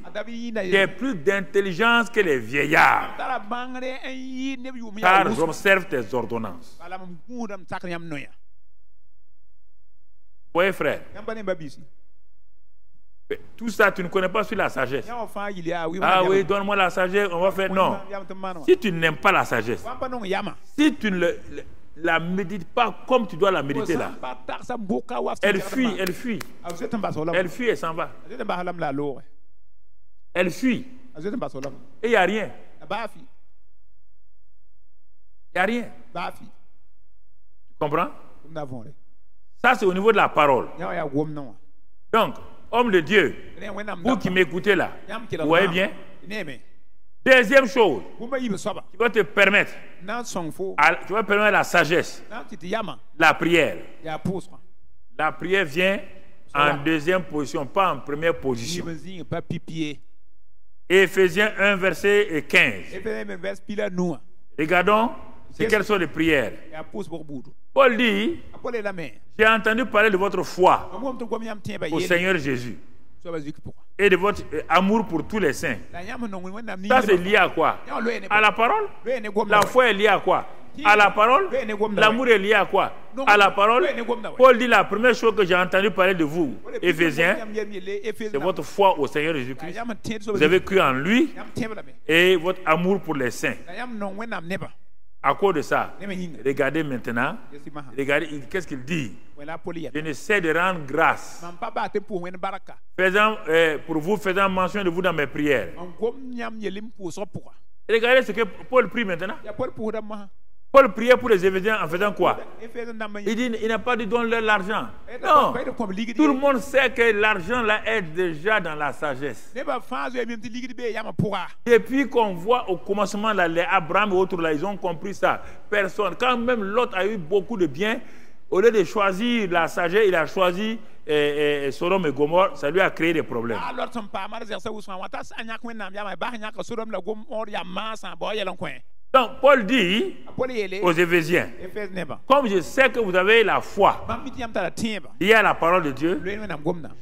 j'ai plus d'intelligence que les vieillards, car j'observe tes ordonnances. Vous voyez, frère? Tout ça, tu ne connais pas sur la sagesse. Ah oui, donne-moi la sagesse, on va faire. Non. Si tu n'aimes pas la sagesse, si tu ne la médites pas comme tu dois la méditer là, elle fuit et s'en va. Elle fuit. Et il n'y a rien. Il n'y a rien. Tu comprends? Ça, c'est au niveau de la parole. Donc, homme de Dieu, vous qui m'écoutez là, vous voyez bien? Deuxième chose, qui va te permettre, la sagesse, la prière. La prière vient en deuxième position, pas en première position. Éphésiens 1, verset 15. Regardons quelles sont les prières. Paul dit, j'ai entendu parler de votre foi au Seigneur Jésus et de votre amour pour tous les saints. Ça c'est lié à quoi? À la parole. La foi est liée à quoi? À la parole. L'amour est lié à quoi? À la parole. Paul dit la première chose que j'ai entendu parler de vous, Éphésiens, c'est votre foi au Seigneur Jésus-Christ. Vous avez cru en lui et votre amour pour les saints. À cause de ça, regardez maintenant, regardez qu'est-ce qu'il dit. Je ne sais de rendre grâce pour vous, faisant mention de vous dans mes prières. Regardez ce que Paul prie maintenant. Paul priait pour les Éphésiens en faisant quoi? Il dit, il n'a pas dit donne-leur l'argent. Non, tout le monde sait que l'argent là est déjà dans la sagesse. Depuis qu'on voit au commencement là, les Abraham et autres là, ils ont compris ça. Personne. Quand même l'autre a eu beaucoup de biens, au lieu de choisir la sagesse, il a choisi Sodome et Gomorrhe, ça lui a créé des problèmes. Donc Paul dit aux Éphésiens, comme je sais que vous avez la foi liée à la parole de Dieu,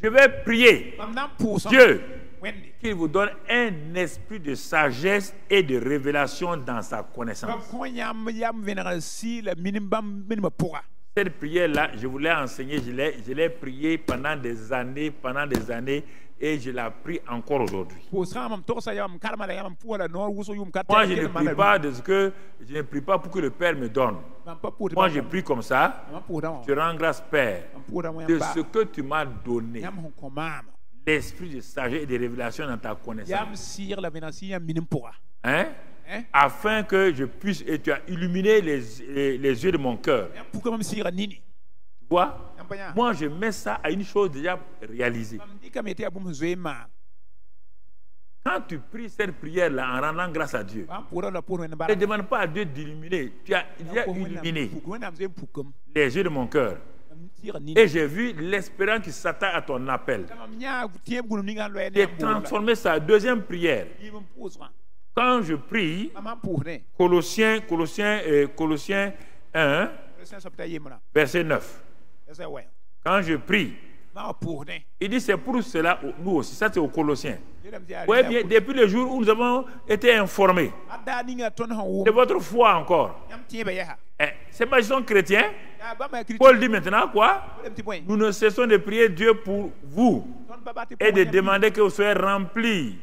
je vais prier Dieu qu'il vous donne un esprit de sagesse et de révélation dans sa connaissance. Cette prière-là, je vous l'ai enseignée, je l'ai priée pendant des années, et je la prie encore aujourd'hui. Moi, je ne prie pas je ne prie pas pour que le Père me donne. Moi, je prie comme ça. Je rends grâce, Père, de ce que tu m'as donné. L'esprit de sagesse et de révélation dans ta connaissance. Hein? Afin que je puisse, et tu as illuminé les yeux de mon cœur. Tu vois? Moi, je mets ça à une chose déjà réalisée. Quand tu pries cette prière-là en rendant grâce à Dieu, ne demande pas à Dieu d'illuminer. Tu as déjà illuminé les yeux de mon cœur. Et j'ai vu l'espérance qui s'attache à ton appel. J'ai transformé ça. Deuxième prière. Quand je prie, Colossiens 1, verset 9. Quand je prie, il dit c'est pour cela, nous aussi, ça c'est aux Colossiens. Oui, bien, depuis le jour où nous avons été informés de votre foi encore. C'est pas qu'ils sont chrétiens. Paul dit maintenant quoi? Nous ne cessons de prier Dieu pour vous et de demander que vous soyez remplis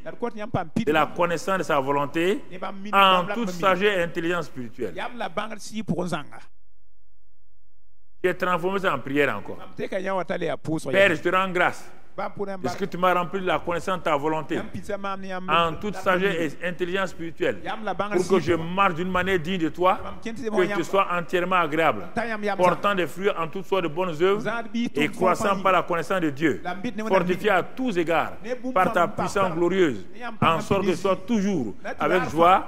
de la connaissance de sa volonté en toute sagesse et intelligence spirituelle. J'ai transformé ça en prière encore. Père, je te rends grâce parce que tu m'as rempli de la connaissance de ta volonté en toute sagesse et intelligence spirituelle pour que je marche d'une manière digne de toi, que tu sois entièrement agréable, portant des fruits en toutes sortes de bonnes œuvres et croissant par la connaissance de Dieu, fortifié à tous égards par ta puissance glorieuse, en sorte que tu sois toujours avec joie,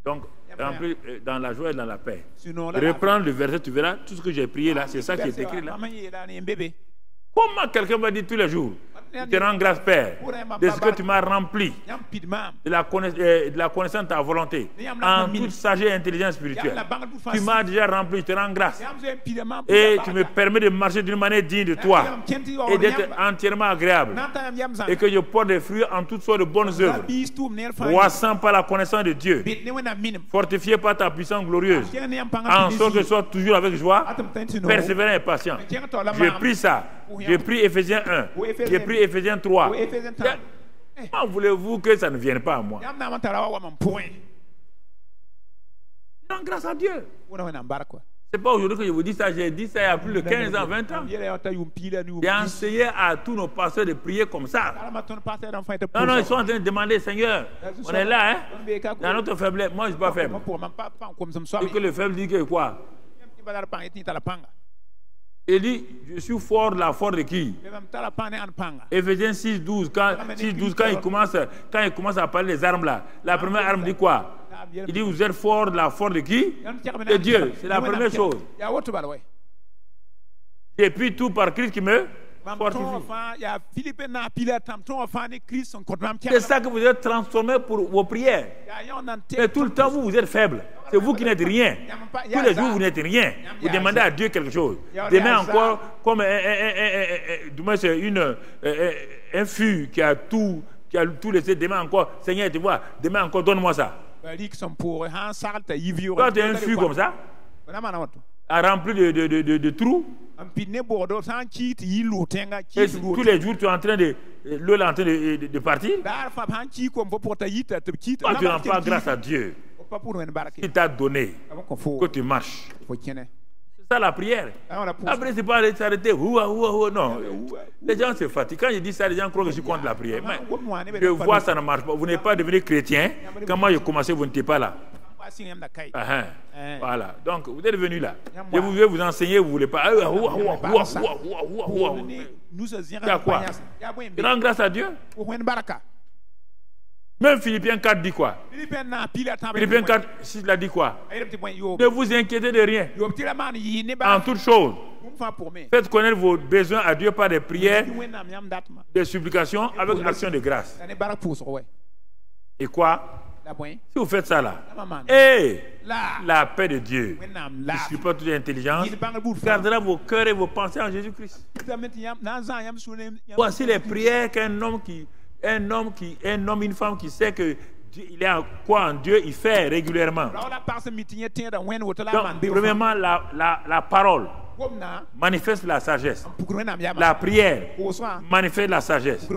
donc rempli dans la joie et dans la paix. Reprendre le verset, tu verras tout ce que j'ai prié là, c'est ça qui est écrit là. Comment quelqu'un va dire tous les jours, je te rends grâce, Père, de ce que tu m'as rempli de la connaissance de ta volonté en toute sagesse et intelligence spirituelle. Tu m'as déjà rempli, je te rends grâce. Et tu me permets de marcher d'une manière digne de toi et d'être entièrement agréable. Et que je porte des fruits en toutes sortes de bonnes œuvres, croissant par la connaissance de Dieu, fortifié par ta puissance glorieuse, en sorte que je sois toujours avec joie, persévérant et patient. Je prie ça. J'ai pris Éphésiens 1, j'ai pris Éphésiens 3. Comment voulez-vous que ça ne vienne pas à moi? Non, grâce à Dieu. C'est pas aujourd'hui que je vous dis ça, j'ai dit ça il y a plus de 15 ans, 20 ans. J'ai enseigné à tous nos pasteurs de prier comme ça. Non, ils sont en train de demander, Seigneur, on est là, hein? Dans notre faiblesse, moi je ne suis pas faible. Et que le faible dit que quoi? Il dit, je suis fort de la force de qui? Éphésiens 6.12, quand il commence à parler des armes là, la première arme dit quoi? Il dit, vous êtes fort de la force de qui? De Dieu, c'est la première chose. Et puis tout par Christ qui me fortifie. C'est ça que vous êtes transformé pour vos prières. Mais tout le temps, vous êtes faible. C'est vous qui n'êtes rien. Tous les jours, vous n'êtes rien. Vous demandez à Dieu quelque chose. Demain encore, comme un fût qui a tout laissé. Demain encore, Seigneur, tu vois, demain encore, donne-moi ça. Toi, tu es un fût comme ça, rempli de trous. Et tous les jours, tu es en train de... L'eau est en train de partir. Toi, tu n'as pas grâce à Dieu. Il t'a donné que tu marches. C'est ça la prière. Après, c'est pas s'arrêter. Non. Les gens se fatiguent. Quand je dis ça, les gens croient que je suis contre la prière. Mais je vois ça ne marche pas. Vous n'êtes pas devenu chrétien. Comment j'ai commencé, vous n'étiez pas là. Voilà. Donc, vous êtes venu là. Je vais vous enseigner, vous ne voulez pas. C'est à quoi? Rends grâce à Dieu. Même Philippiens 4 dit quoi? Philippiens 4, 6 il a dit quoi? Ne vous inquiétez de rien. En toute chose, faites connaître vos besoins à Dieu par des prières, des supplications avec action de grâce. Et quoi? Si vous faites ça là, la paix de Dieu, qui supporte toute intelligence, gardera vos cœurs et vos pensées en Jésus-Christ. Voici les prières qu'un homme, une femme qui sait que il est en quoi en Dieu, il fait régulièrement. Donc, premièrement, la parole manifeste la sagesse. La prière manifeste la sagesse.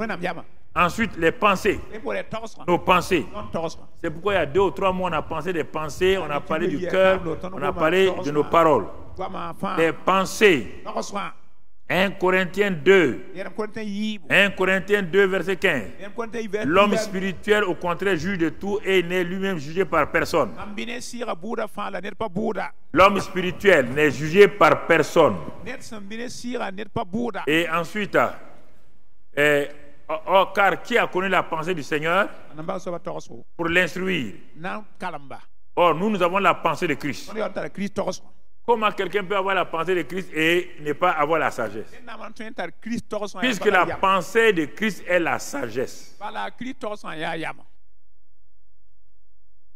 Ensuite, les pensées. Nos pensées. C'est pourquoi il y a 2 ou 3 mois, on a pensé des pensées, on a parlé du cœur, on a parlé de nos paroles. Les pensées. 1 Corinthiens 2. 1 Corinthiens 2, verset 15. L'homme spirituel, au contraire, juge de tout et n'est lui-même jugé par personne. L'homme spirituel n'est jugé par personne. Et ensuite, car qui a connu la pensée du Seigneur pour l'instruire? Or, nous avons la pensée de Christ. Comment quelqu'un peut avoir la pensée de Christ et ne pas avoir la sagesse? Puisque la pensée de Christ est la sagesse.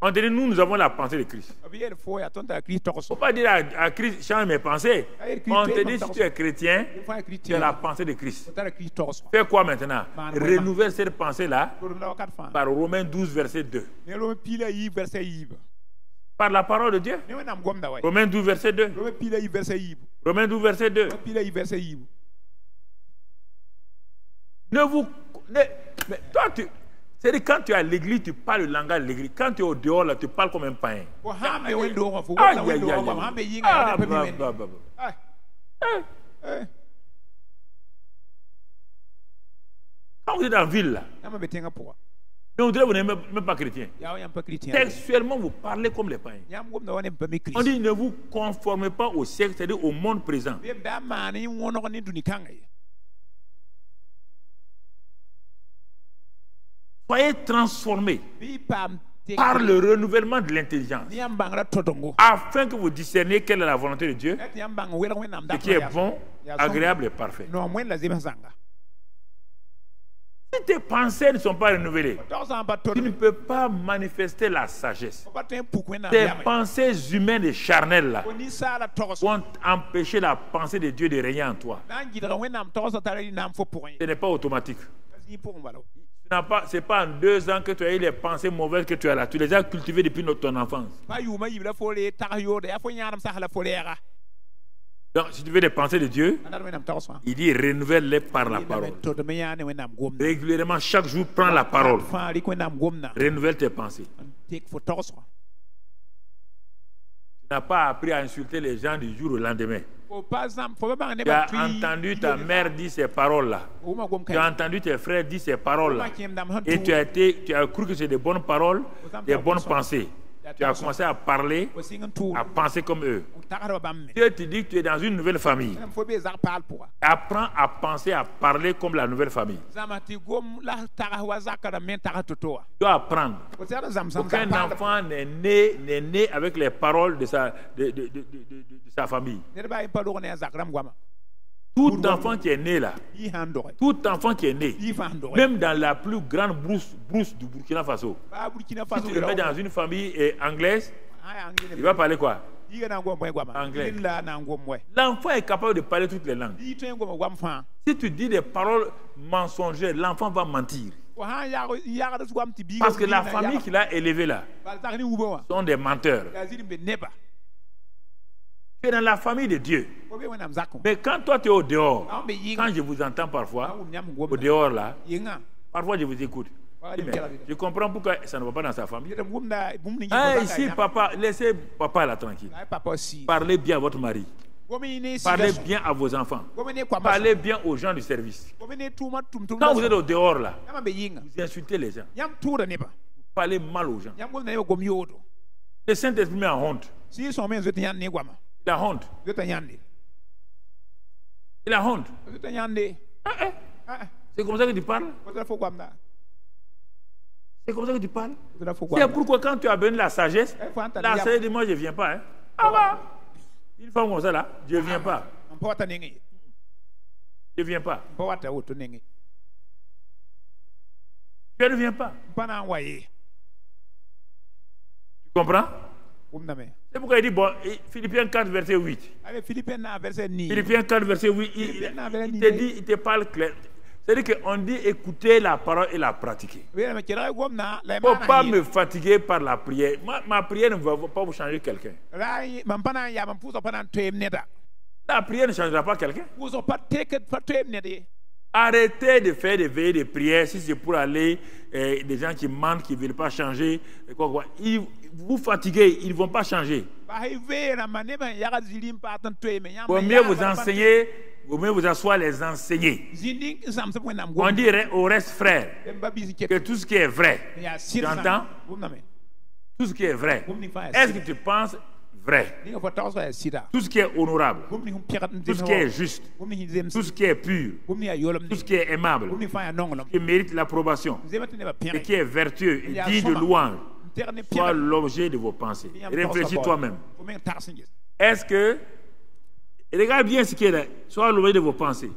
On dit, nous avons la pensée de Christ. Il ne faut pas dire à Christ, change mes pensées. On te dit, si tu es chrétien, tu as la pensée de Christ. Fais quoi maintenant? Renouvelle cette pensée-là par Romains 12, verset 2. Par la parole de Dieu. Romains 12, verset 2. Romains 12, verset 2. Mais toi, c'est-à-dire quand tu es à l'église, tu parles le langage de l'église. Quand tu es au dehors, là, tu parles comme un païen. Quand vous êtes en ville, là, donc vous n'êtes même pas chrétien. Textuellement, vous parlez comme les païens. On dit ne vous conformez pas au siècle, c'est-à-dire au monde présent. Soyez transformés par le renouvellement de l'intelligence, afin que vous discerniez quelle est la volonté de Dieu, et qui est bon, agréable et parfait. Si tes pensées ne sont pas renouvelées, tu ne peux pas manifester la sagesse. Tes pensées humaines et charnelles là, vont empêcher la pensée de Dieu de régner en toi. Ce n'est pas automatique. Ce n'est pas en 2 ans que tu as eu les pensées mauvaises que tu as là. Tu les as cultivées depuis ton enfance. Donc, si tu veux des pensées de Dieu, il dit renouvelle-les par la parole. Régulièrement, chaque jour, prends la parole. Renouvelle tes pensées. Tu n'as pas appris à insulter les gens du jour au lendemain. Tu as entendu ta mère dire ces paroles-là. Tu as entendu tes frères dire ces paroles-là. Et tu as cru que c'est des bonnes paroles, des bonnes pensées. Tu as commencé à parler, à penser comme eux. Dieu te dit que tu es dans une nouvelle famille. Apprends à penser, à parler comme la nouvelle famille. Tu dois apprendre. Aucun enfant n'est né avec les paroles de sa famille. Tout enfant qui est né là, tout enfant qui est né, même dans la plus grande brousse du Burkina Faso, si tu le mets dans une famille anglaise, il va parler quoi? Anglais. L'enfant est capable de parler toutes les langues. Si tu dis des paroles mensongères, l'enfant va mentir. Parce que la famille qu'il a élevée là sont des menteurs. Tu es dans la famille de Dieu. Mais quand toi tu es au dehors, quand je vous entends parfois, au dehors là, parfois je vous écoute. Je comprends pourquoi ça ne va pas dans sa famille. Ici, papa, laissez papa là tranquille. Parlez bien à votre mari. Parlez bien à vos enfants. Parlez bien aux gens du service. Quand vous êtes au dehors là, vous insultez les gens. Vous parlez mal aux gens. Le Saint-Esprit met en honte. Il a honte. Il a honte. C'est comme ça que tu parles? C'est comme ça que tu parles? C'est pourquoi quand tu as besoin de la sagesse dit moi je ne viens pas. Hein? Ah bah, une femme comme ça là, je ne viens pas. Je ne viens pas. Je ne viens pas. Tu comprends? C'est pourquoi il dit, bon, Philippiens 4, verset 8. Philippiens 4, verset 8, il te parle clair. C'est-à-dire qu'on dit écouter la parole et la pratiquer. Il ne faut pas me fatiguer par la prière. Ma prière ne va pas vous changer quelqu'un. La prière ne changera pas quelqu'un. Arrêtez de faire des veillées de prière si c'est pour aller des gens qui mentent, qui ne veulent pas changer. Ils vous fatiguez, ils ne vont pas changer. Pour mieux vous enseigner, vaut mieux vous asseoir les enseigner. On dirait au reste, frère, que tout ce qui est vrai, tu entends? Tout ce qui est vrai, est-ce que tu penses vrai? Tout ce qui est honorable, tout ce qui est juste, tout ce qui est pur, tout ce qui est aimable, qui mérite l'approbation et qui est vertueux et digne de louange, soit l'objet de vos pensées. Réfléchis toi-même. Est-ce que regarde bien ce qui est là, soit l'objet de vos pensées.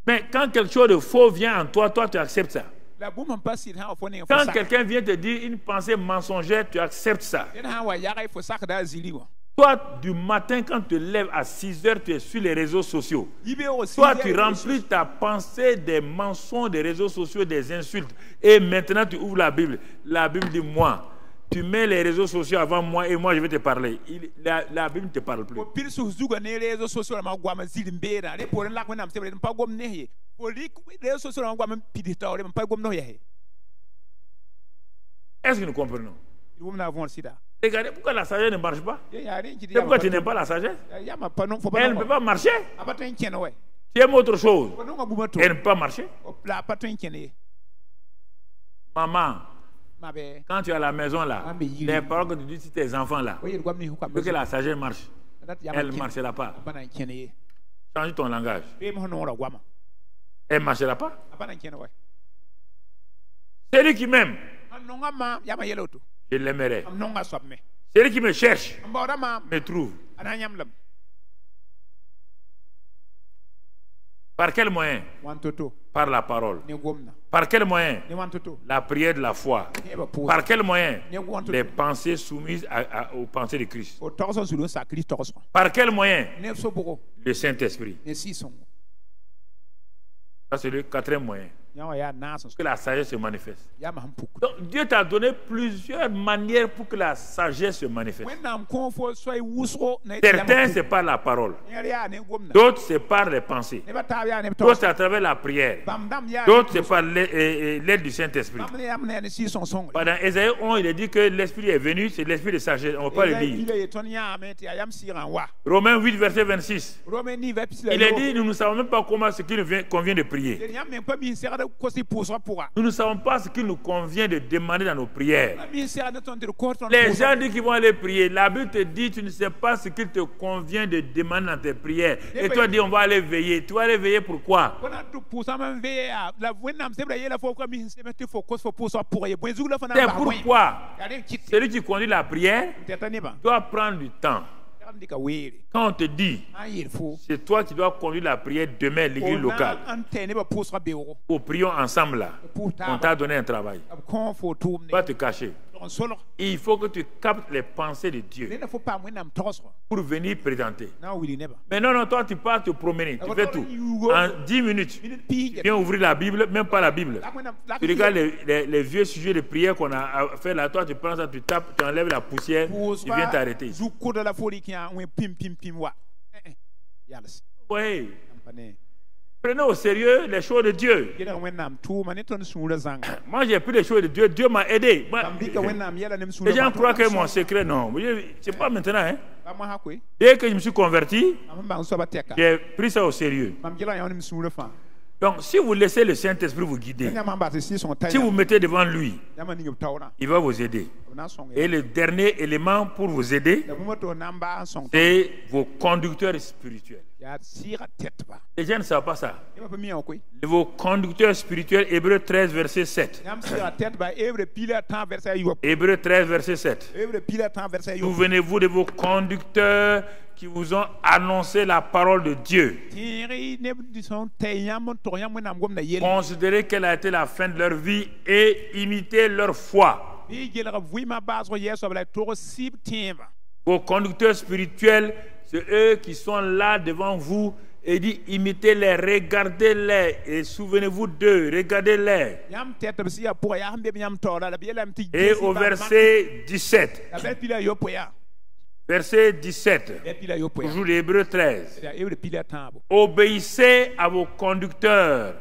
Mais quand quelque chose de faux vient en toi, toi tu acceptes ça. Quand quelqu'un vient te dire une pensée mensongère, tu acceptes ça. Toi, du matin, quand tu te lèves à 6 heures, tu es sur les réseaux sociaux. Toi, tu remplis ta pensée des mensonges des réseaux sociaux, des insultes. Et maintenant, tu ouvres la Bible. La Bible dit, moi, tu mets les réseaux sociaux avant moi et moi, je vais te parler. La Bible ne te parle plus. Est-ce que nous comprenons? Regardez, pourquoi la sagesse ne marche pas? C'est pourquoi tu n'aimes pas la sagesse? Elle ne peut pas marcher. Tu aimes autre chose. Elle ne peut pas marcher. Maman, quand tu es à la maison là, les paroles que tu dis sur tes enfants là, pour que la sagesse marche, elle ne marchera pas. Change ton langage. Elle ne marchera pas. C'est lui qui m'aime. Je l'aimerai. Celui qui me cherche me trouve. Par quel moyen? Par la parole. Par quel moyen? La prière de la foi. Par quel moyen? Les pensées soumises aux pensées de Christ. Par quel moyen? Le Saint-Esprit. Ça, c'est le 4e moyen. Que la sagesse se manifeste. Donc, Dieu t'a donné plusieurs manières pour que la sagesse se manifeste. Certains, c'est par la parole. D'autres, c'est par les pensées. D'autres, c'est à travers la prière. D'autres, c'est par l'aide du Saint-Esprit. Dans Ésaïe 11, il est dit que l'Esprit est venu, c'est l'Esprit de sagesse. On ne va pas le dire. Romains 8, verset 26. Il est dit, nous ne savons même pas comment ce qu'il nous convient de prier. Nous ne savons pas ce qu'il nous convient de demander dans nos prières. Les gens disent qu'ils vont aller prier. La Bible te dit, tu ne sais pas ce qu'il te convient de demander dans tes prières. Et toi dis, on va aller veiller. Tu vas aller veiller pourquoi? C'est pourquoi celui qui conduit la prière doit prendre du temps. Quand on te dit, c'est toi qui dois conduire la prière demain à l'église locale. Prions ensemble là. On t'a donné un travail. Va te cacher. Il faut que tu captes les pensées de Dieu pour venir présenter. Mais non, toi tu pars te promener, tu fais tout. En 10 minutes, tu viens ouvrir la Bible, même pas la Bible. Tu regardes les vieux sujets de prière qu'on a fait là, toi tu prends ça, tu tapes, tu enlèves la poussière, tu viens t'arrêter. Oui. Prenez au sérieux les choses de Dieu. Moi, j'ai pris les choses de Dieu. Dieu m'a aidé. Les gens croient que mon secret, non. C'est pas maintenant. Hein? Dès que je me suis converti, j'ai pris ça au sérieux. Donc, si vous laissez le Saint-Esprit vous guider, si vous mettez devant lui, il va vous aider. Et le dernier élément pour vous aider, c'est vos conducteurs spirituels. Les gens ne savent pas ça. Vos conducteurs spirituels, Hébreux 13, verset 7. Hébreux 13, verset 7. Souvenez-vous de vos conducteurs qui vous ont annoncé la parole de Dieu. Considérez quelle a été la fin de leur vie et imitez leur foi. Vos conducteurs spirituels, c'est eux qui sont là devant vous et dit imitez-les, regardez-les et souvenez-vous d'eux, regardez-les. Et au verset 17. Verset 17. Toujours l'Hébreu 13. Obéissez à vos conducteurs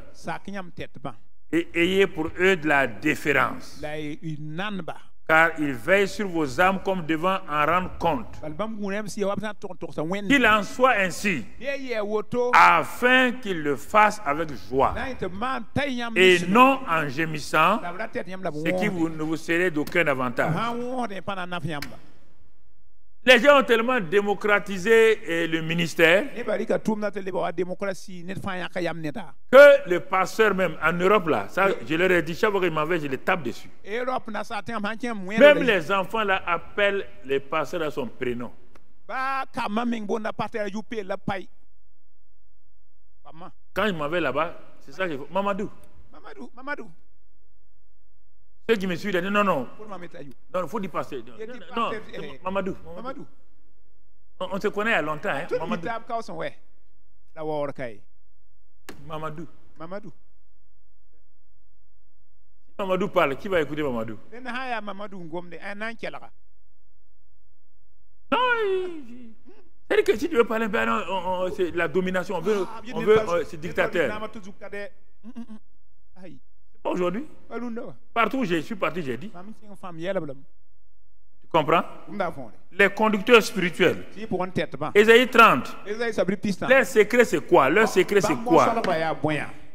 et ayez pour eux de la déférence. Car ils veillent sur vos âmes comme devant en rendre compte. Qu'il en soit ainsi, afin qu'ils le fassent avec joie et non en gémissant, ce qui ne vous serait d'aucun avantage. Les gens ont tellement démocratisé le ministère que le pasteur même en Europe là, ça, je leur ai dit chaque fois qu'ils m'en je les tape dessus. Même les enfants là appellent les pasteurs à son prénom. Quand je m'en vais là-bas, c'est ça que je fais. Mamadou. Ceux qui me suivent, ils disent non, il faut dire passer. Non, Mamadou. On se connaît il y a longtemps. Hein? Mamadou. Si Mamadou parle, qui va écouter Mamadou? Non, c'est-à-dire que si tu veux parler, c'est la domination. On veut c'est dictateur. Aujourd'hui, partout où je suis parti, j'ai dit. Tu comprends? Les conducteurs spirituels. Ésaïe 30. Leur secret c'est quoi? Leur secret c'est quoi?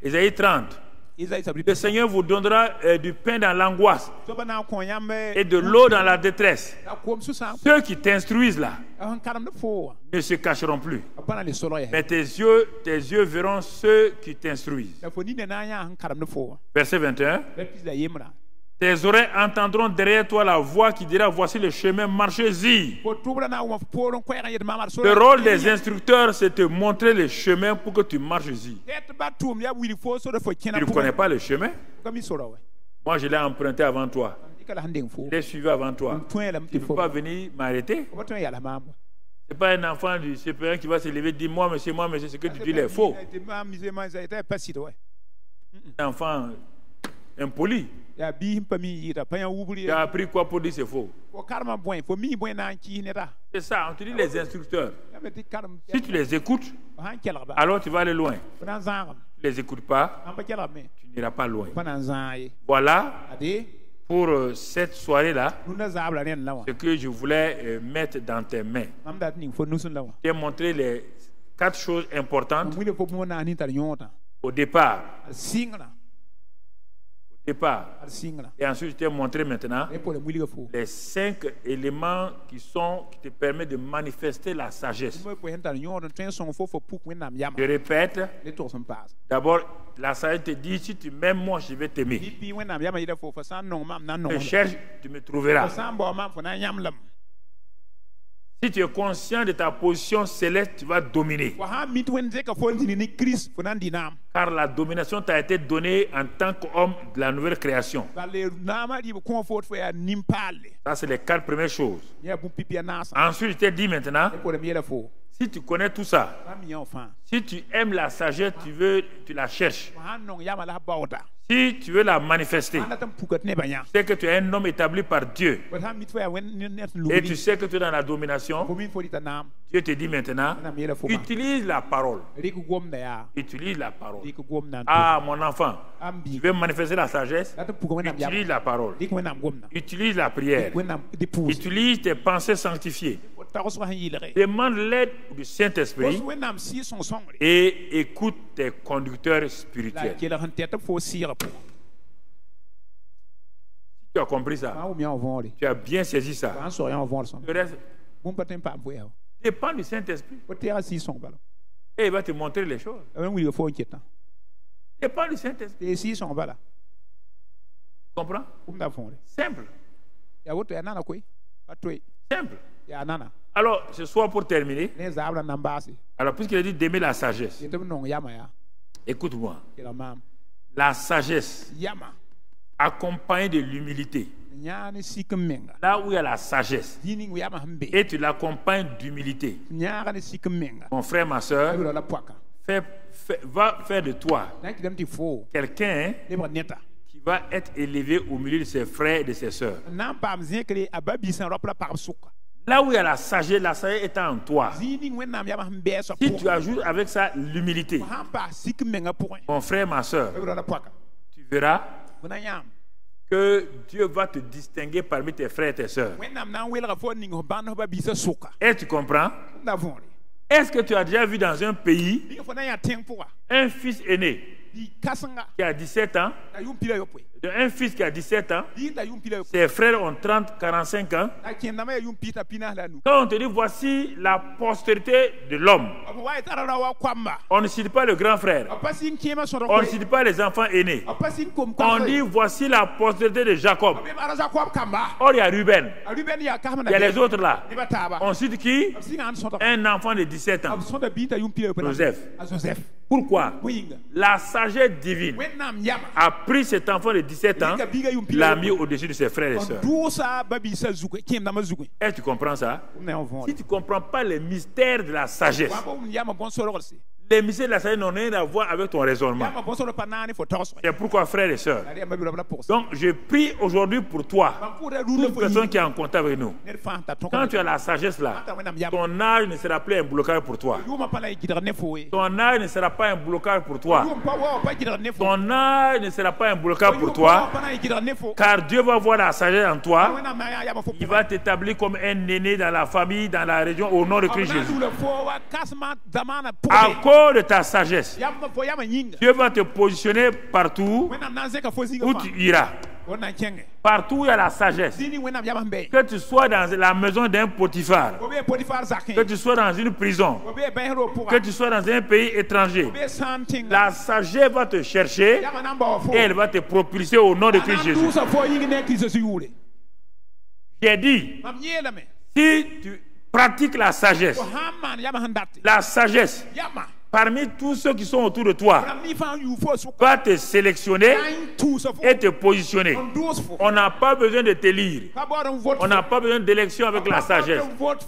Ésaïe 30. Le Seigneur vous donnera du pain dans l'angoisse et de l'eau dans la détresse. Ceux qui t'instruisent là ne se cacheront plus. Mais tes yeux verront ceux qui t'instruisent. Verset 21. Tes oreilles entendront derrière toi la voix qui dira voici le chemin, marchez-y. Le rôle des instructeurs, c'est de te montrer le chemin pour que tu marches-y. Tu ne connais pas le chemin? Moi, je l'ai emprunté avant toi. Je l'ai suivi avant toi. Tu ne peux pas venir m'arrêter? Ce n'est pas un enfant du CP1 qui va se lever et dire moi, monsieur, ce que tu dis est faux. Un enfant impoli. Tu as appris quoi pour dire c'est faux? C'est ça, on te dit les instructeurs. Si tu les écoutes, alors tu vas aller loin. Si tu ne les écoutes pas, tu n'iras pas loin. Voilà pour cette soirée-là ce que je voulais mettre dans tes mains. Je t'ai montré les 4 choses importantes au départ. Et ensuite, je t'ai montré maintenant les 5 éléments qui te permettent de manifester la sagesse. Je répète, d'abord, la sagesse te dit, si tu m'aimes, moi, je vais t'aimer. Je cherche, tu me trouveras. Si tu es conscient de ta position céleste, tu vas dominer. Car la domination t'a été donnée en tant qu'homme de la nouvelle création. Ça, c'est les 4 premières choses. Ensuite, je t'ai dit maintenant, si tu connais tout ça, si tu aimes la sagesse, tu la cherches. Si tu veux la manifester, tu sais que tu es un homme établi par Dieu et tu sais que tu es dans la domination. Dieu te dit maintenant, utilise la parole. Utilise la parole. Ah, mon enfant, tu veux manifester la sagesse? Utilise la parole. Utilise la prière. Utilise tes pensées sanctifiées. Demande l'aide du Saint-Esprit et écoute tes conducteurs spirituels. Tu as compris ça? Tu as bien saisi ça. Le reste dépend du Saint-Esprit. Et il va te montrer les choses. Dépend du Saint-Esprit. Tu comprends? Simple. Simple. Alors, ce soir pour terminer, alors puisqu'il a dit d'aimer la sagesse, écoute-moi. La sagesse accompagnée de l'humilité. Là où il y a la sagesse et tu l'accompagnes d'humilité, mon frère, ma soeur, va faire de toi quelqu'un qui va être élevé au milieu de ses frères et de ses sœurs. Là où il y a la sagesse est en toi. Si tu ajoutes avec ça l'humilité, mon frère, ma soeur, tu verras que Dieu va te distinguer parmi tes frères et tes sœurs. Et tu comprends? Est-ce que tu as déjà vu dans un pays un fils aîné qui a 17 ans, un fils qui a 17 ans, ses frères ont 30, 45 ans. Quand on te dit voici la postérité de l'homme, on ne cite pas le grand frère, on ne cite pas les enfants aînés, on dit voici la postérité de Jacob. Or il y a Ruben, il y a les autres là. On cite qui? Un enfant de 17 ans, Joseph. Pourquoi? La sagesse divine a pris cet enfant de 17 ans, l'a mis au-dessus de ses frères et sœurs. Est-ce que tu comprends ça? Si tu ne comprends pas les mystères de la sagesse, les mystères de la sagesse n'ont rien à voir avec ton raisonnement. C'est pourquoi, frères et sœurs, donc je prie aujourd'hui pour toi, toute personne qui est en contact avec nous. Quand tu as la sagesse là, ton âge ne sera plus un blocage pour toi. Ton âge ne sera pas un blocage pour toi. Ton âge ne sera pas un blocage pour toi, car Dieu va voir la sagesse en toi. Il va t'établir comme un aîné dans la famille, dans la région, au nom de Christ Jésus. À cause de ta sagesse, Dieu va te positionner partout où tu iras. Partout où il y a la sagesse, que tu sois dans la maison d'un Potiphar, que tu sois dans une prison, que tu sois dans un pays étranger, la sagesse va te chercher et elle va te propulser au nom de Christ Jésus. J'ai dit, si tu pratiques la sagesse, parmi tous ceux qui sont autour de toi, va te sélectionner et te positionner. On n'a pas besoin de te lire. On n'a pas besoin d'élection avec la sagesse.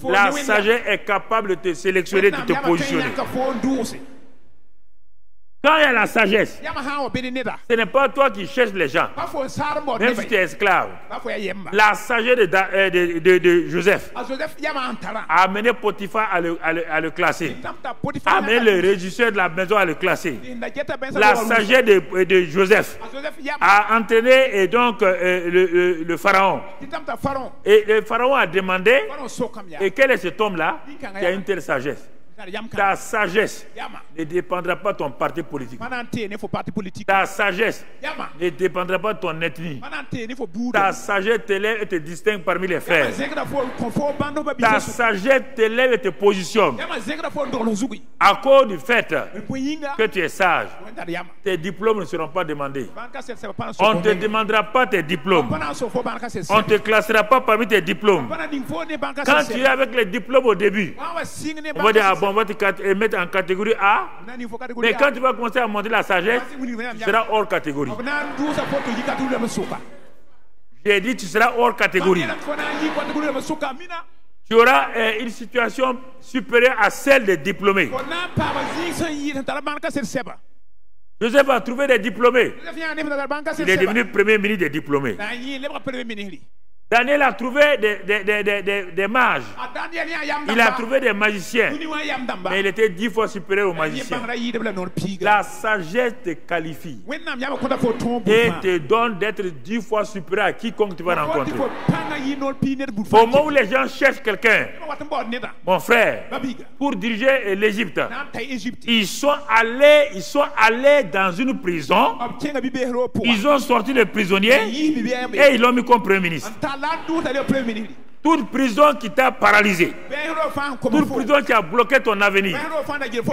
La sagesse est capable de te sélectionner, de te positionner. Quand il y a la sagesse, ce n'est pas toi qui cherches les gens, même si tu es esclave. La sagesse de Joseph a amené Potiphar à le classer, a amené le régisseur de la maison à le classer. La sagesse de Joseph a entraîné et donc le pharaon. Et le pharaon a demandé, et quel est cet homme-là qui a une telle sagesse? Ta sagesse ne dépendra pas de ton parti politique. Ta sagesse ne dépendra pas de ton ethnie. Ta sagesse t'élève et te distingue parmi les frères. Ta sagesse t'élève et te positionne. À cause du fait que tu es sage, tes diplômes ne seront pas demandés. On ne te demandera pas tes diplômes. On ne te classera pas parmi tes diplômes. Quand tu es avec les diplômes au début, on va dire, ah bon, on va te mettre en catégorie A. Mais quand tu vas commencer à monter la sagesse, tu seras hors catégorie. J'ai dit, tu seras hors catégorie. Tu auras une situation supérieure à celle des diplômés. Joseph a trouvé des diplômés. Il est devenu premier ministre des diplômés. Daniel a trouvé des mages. Il a trouvé des magiciens. Mais il était 10 fois supérieur aux magiciens. La sagesse te qualifie et te donne d'être 10 fois supérieur à quiconque tu vas rencontrer. Au moment où les gens cherchent quelqu'un, mon frère, pour diriger l'Égypte, ils sont allés dans une prison. Ils ont sorti les prisonniers et ils l'ont mis comme premier ministre. Toute prison qui t'a paralysé, toute prison qui a bloqué ton avenir,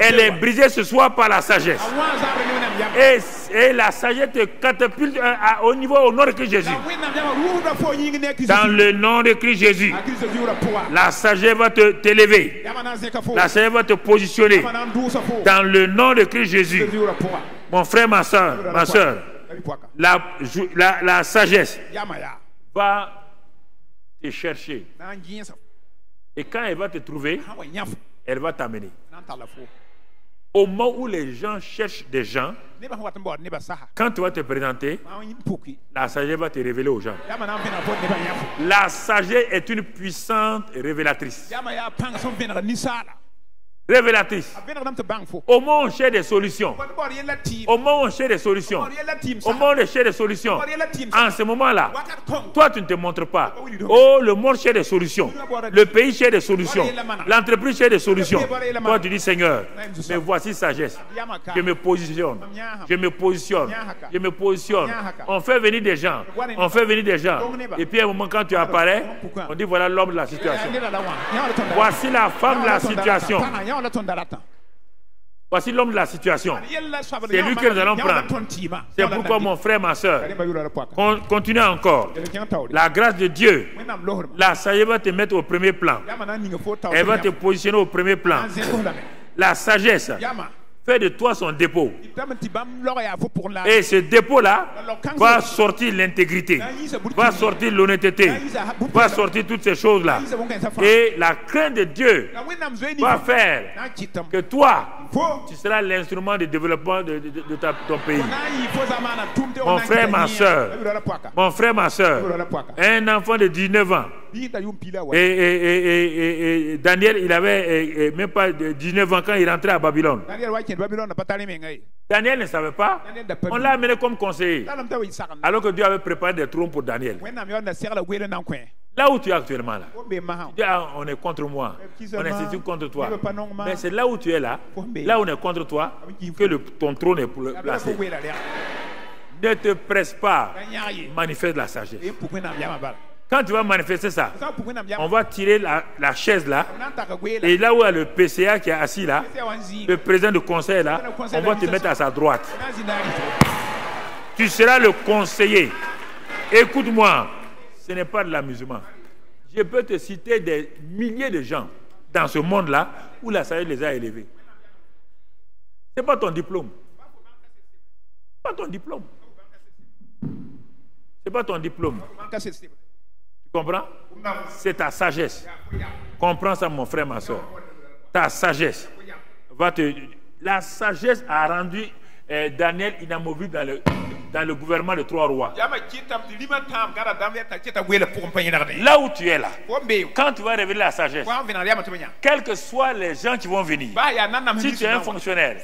elle est brisée ce soir par la sagesse. Et la sagesse te catapulte au nom de Christ Jésus. Dans le nom de Christ Jésus, la sagesse va t'élever. La sagesse va te positionner. Dans le nom de Christ Jésus. Mon frère, ma soeur, la sagesse va te chercher. Et quand elle va te trouver, elle va t'amener. Au moment où les gens cherchent des gens, quand tu vas te présenter, la sagesse va te révéler aux gens. La sagesse est une puissante révélatrice. Révélatrice. Au moment où on cherche des solutions, au moment où on cherche des solutions, au moment où on cherche des solutions, en ce moment-là, toi tu ne te montres pas. Oh, le monde cherche des solutions, le pays cherche des solutions, l'entreprise cherche des solutions. Toi tu dis, Seigneur, mais voici sagesse. Je me positionne, je me positionne, je me positionne. On fait venir des gens, on fait venir des gens. Et puis à un moment quand tu apparais, on dit voilà l'homme de la situation. Voici la femme de la situation. Voici l'homme de la situation. C'est lui que nous allons prendre. C'est pourquoi mon frère, ma soeur, continue encore. La grâce de Dieu, la sagesse va te mettre au premier plan. Elle va te positionner au premier plan. La sagesse fait de toi son dépôt. Et ce dépôt-là va sortir l'intégrité, va sortir l'honnêteté, va sortir toutes ces choses-là. Et la crainte de Dieu va faire que toi, tu seras l'instrument de développement de ton pays. Mon frère, ma soeur, un enfant de 19 ans, et Daniel, il avait même pas 19 ans quand il rentrait à Babylone. Daniel ne savait pas. On l'a amené comme conseiller. Alors que Dieu avait préparé des trônes pour Daniel. Là où tu es actuellement, là, tu dis, ah, on est contre moi, on est ici contre toi. Mais c'est là où tu es là où on est contre toi, que ton trône est placé. Ne te presse pas, manifeste la sagesse. Quand tu vas manifester ça, on va tirer la chaise là, et là où il y a le PCA qui est assis là, le président du conseil là, on va te mettre à sa droite. Tu seras le conseiller. Écoute-moi, ce n'est pas de l'amusement. Je peux te citer des milliers de gens dans ce monde-là où la sagesse les a élevés. Ce n'est pas ton diplôme. Ce n'est pas ton diplôme. C'est pas ton diplôme. Tu comprends? C'est ta sagesse. Comprends ça, mon frère, ma soeur. Ta sagesse va te... La sagesse a rendu Daniel inamovible dans le gouvernement de 3 rois. Là où tu es là, quand tu vas révéler la sagesse, quels que soient les gens qui vont venir, si tu es un fonctionnaire,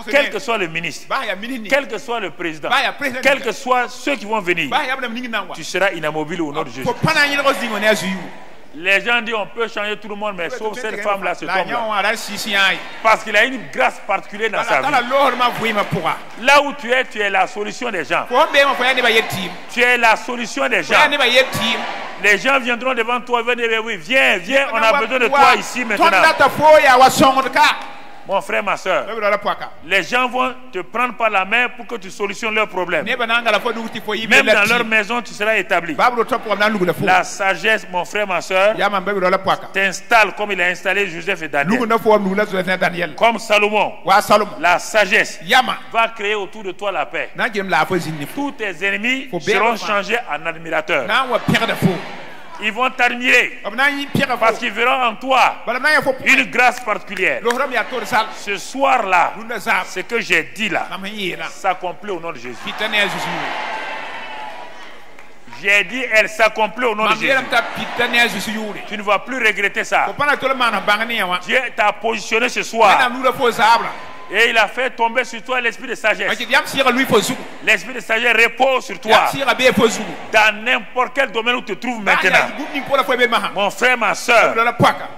quel que soit le ministre, quel que soit le président, quels que soient ceux qui vont venir, tu seras inamovible au nom de Jésus. Les gens disent on peut changer tout le monde, mais sauf cette femme-là, cet homme-là. Parce qu'il a une grâce particulière dans sa vie. Là où tu es la solution des gens. Tu es la solution des gens. Les gens viendront devant toi et vont dire oui, viens, on a besoin de toi ici maintenant. Mon frère, ma soeur, les gens vont te prendre par la main pour que tu solutionnes leurs problèmes. Même dans leur maison, tu seras établi. La sagesse, mon frère, ma soeur, t'installe comme il a installé Joseph et Daniel. Comme Salomon, la sagesse va créer autour de toi la paix. Tous tes ennemis seront changés en admirateurs. Ils vont t'admirer parce qu'ils verront en toi une grâce particulière. Ce soir-là, ce que j'ai dit là s'accomplit au nom de Jésus. J'ai dit, elle s'accomplit au nom de Jésus. Tu ne vas plus regretter ça. Dieu t'a positionné ce soir. Et il a fait tomber sur toi l'esprit de sagesse. L'esprit de sagesse repose sur toi. Dans n'importe quel domaine où tu te trouves maintenant. Mon frère, ma soeur,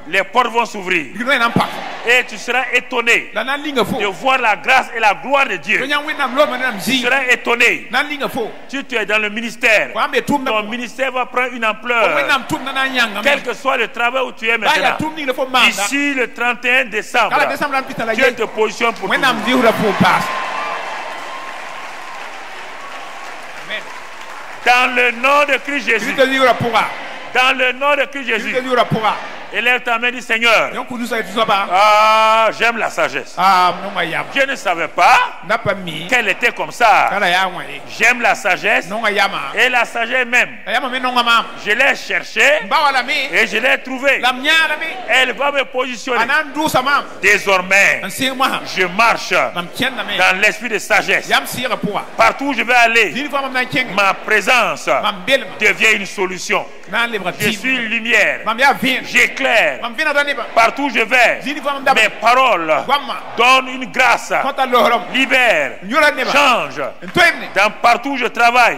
les portes vont s'ouvrir. Et tu seras étonné de voir la grâce et la gloire de Dieu. Tu seras étonné. Tu es dans le ministère. Ton ministère va prendre une ampleur. Quel que soit le travail où tu es maintenant. Ici, le 31 décembre, Dieu te positionne pour tout. Dans le nom de Christ Jésus. Dans le nom de Christ Jésus. Élève ta main, dit Seigneur. Ah, j'aime la sagesse. Je ne savais pas qu'elle était comme ça. J'aime la sagesse. Et la sagesse même. Je l'ai cherchée et je l'ai trouvée. Elle va me positionner. Désormais, je marche dans l'esprit de sagesse. Partout où je vais aller, ma présence devient une solution. Je suis une lumière. J'éclaire. Partout où je vais, mes paroles donnent une grâce. Libère. Change. Partout où je travaille,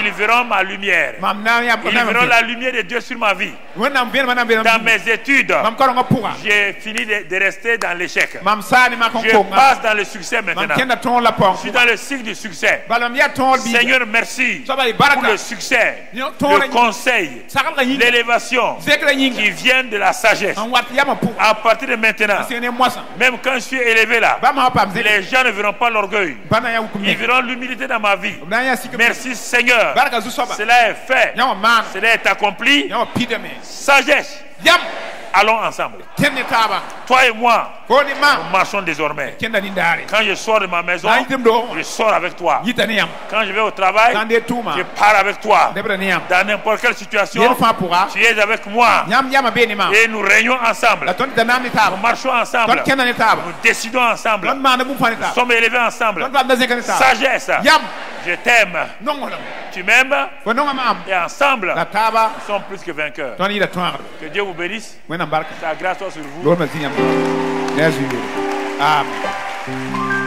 ils verront ma lumière. Ils verront la lumière de Dieu sur ma vie. Dans mes études, j'ai fini de rester dans l'échec. Je passe dans le succès maintenant. Je suis dans le cycle du succès. Seigneur, merci pour le succès, le conseil, l'élévation qui viennent de la sagesse. À partir de maintenant, même quand je suis élevé là, les gens ne verront pas l'orgueil. Ils verront l'humilité dans ma vie. Merci Seigneur. Cela est fait. Cela est accompli. Sagesse. Allons ensemble. Toi et moi, nous marchons désormais. Quand je sors de ma maison, je sors avec toi. Quand je vais au travail, je pars avec toi. Dans n'importe quelle situation, tu es avec moi. Et nous régnons ensemble. Nous marchons ensemble. Nous décidons ensemble. Nous sommes élevés ensemble. Sagesse. Je t'aime. Tu m'aimes. Et ensemble, nous sommes plus que vainqueurs. Que Dieu vous bénisse. Sa grâce soit sur vous. Amen.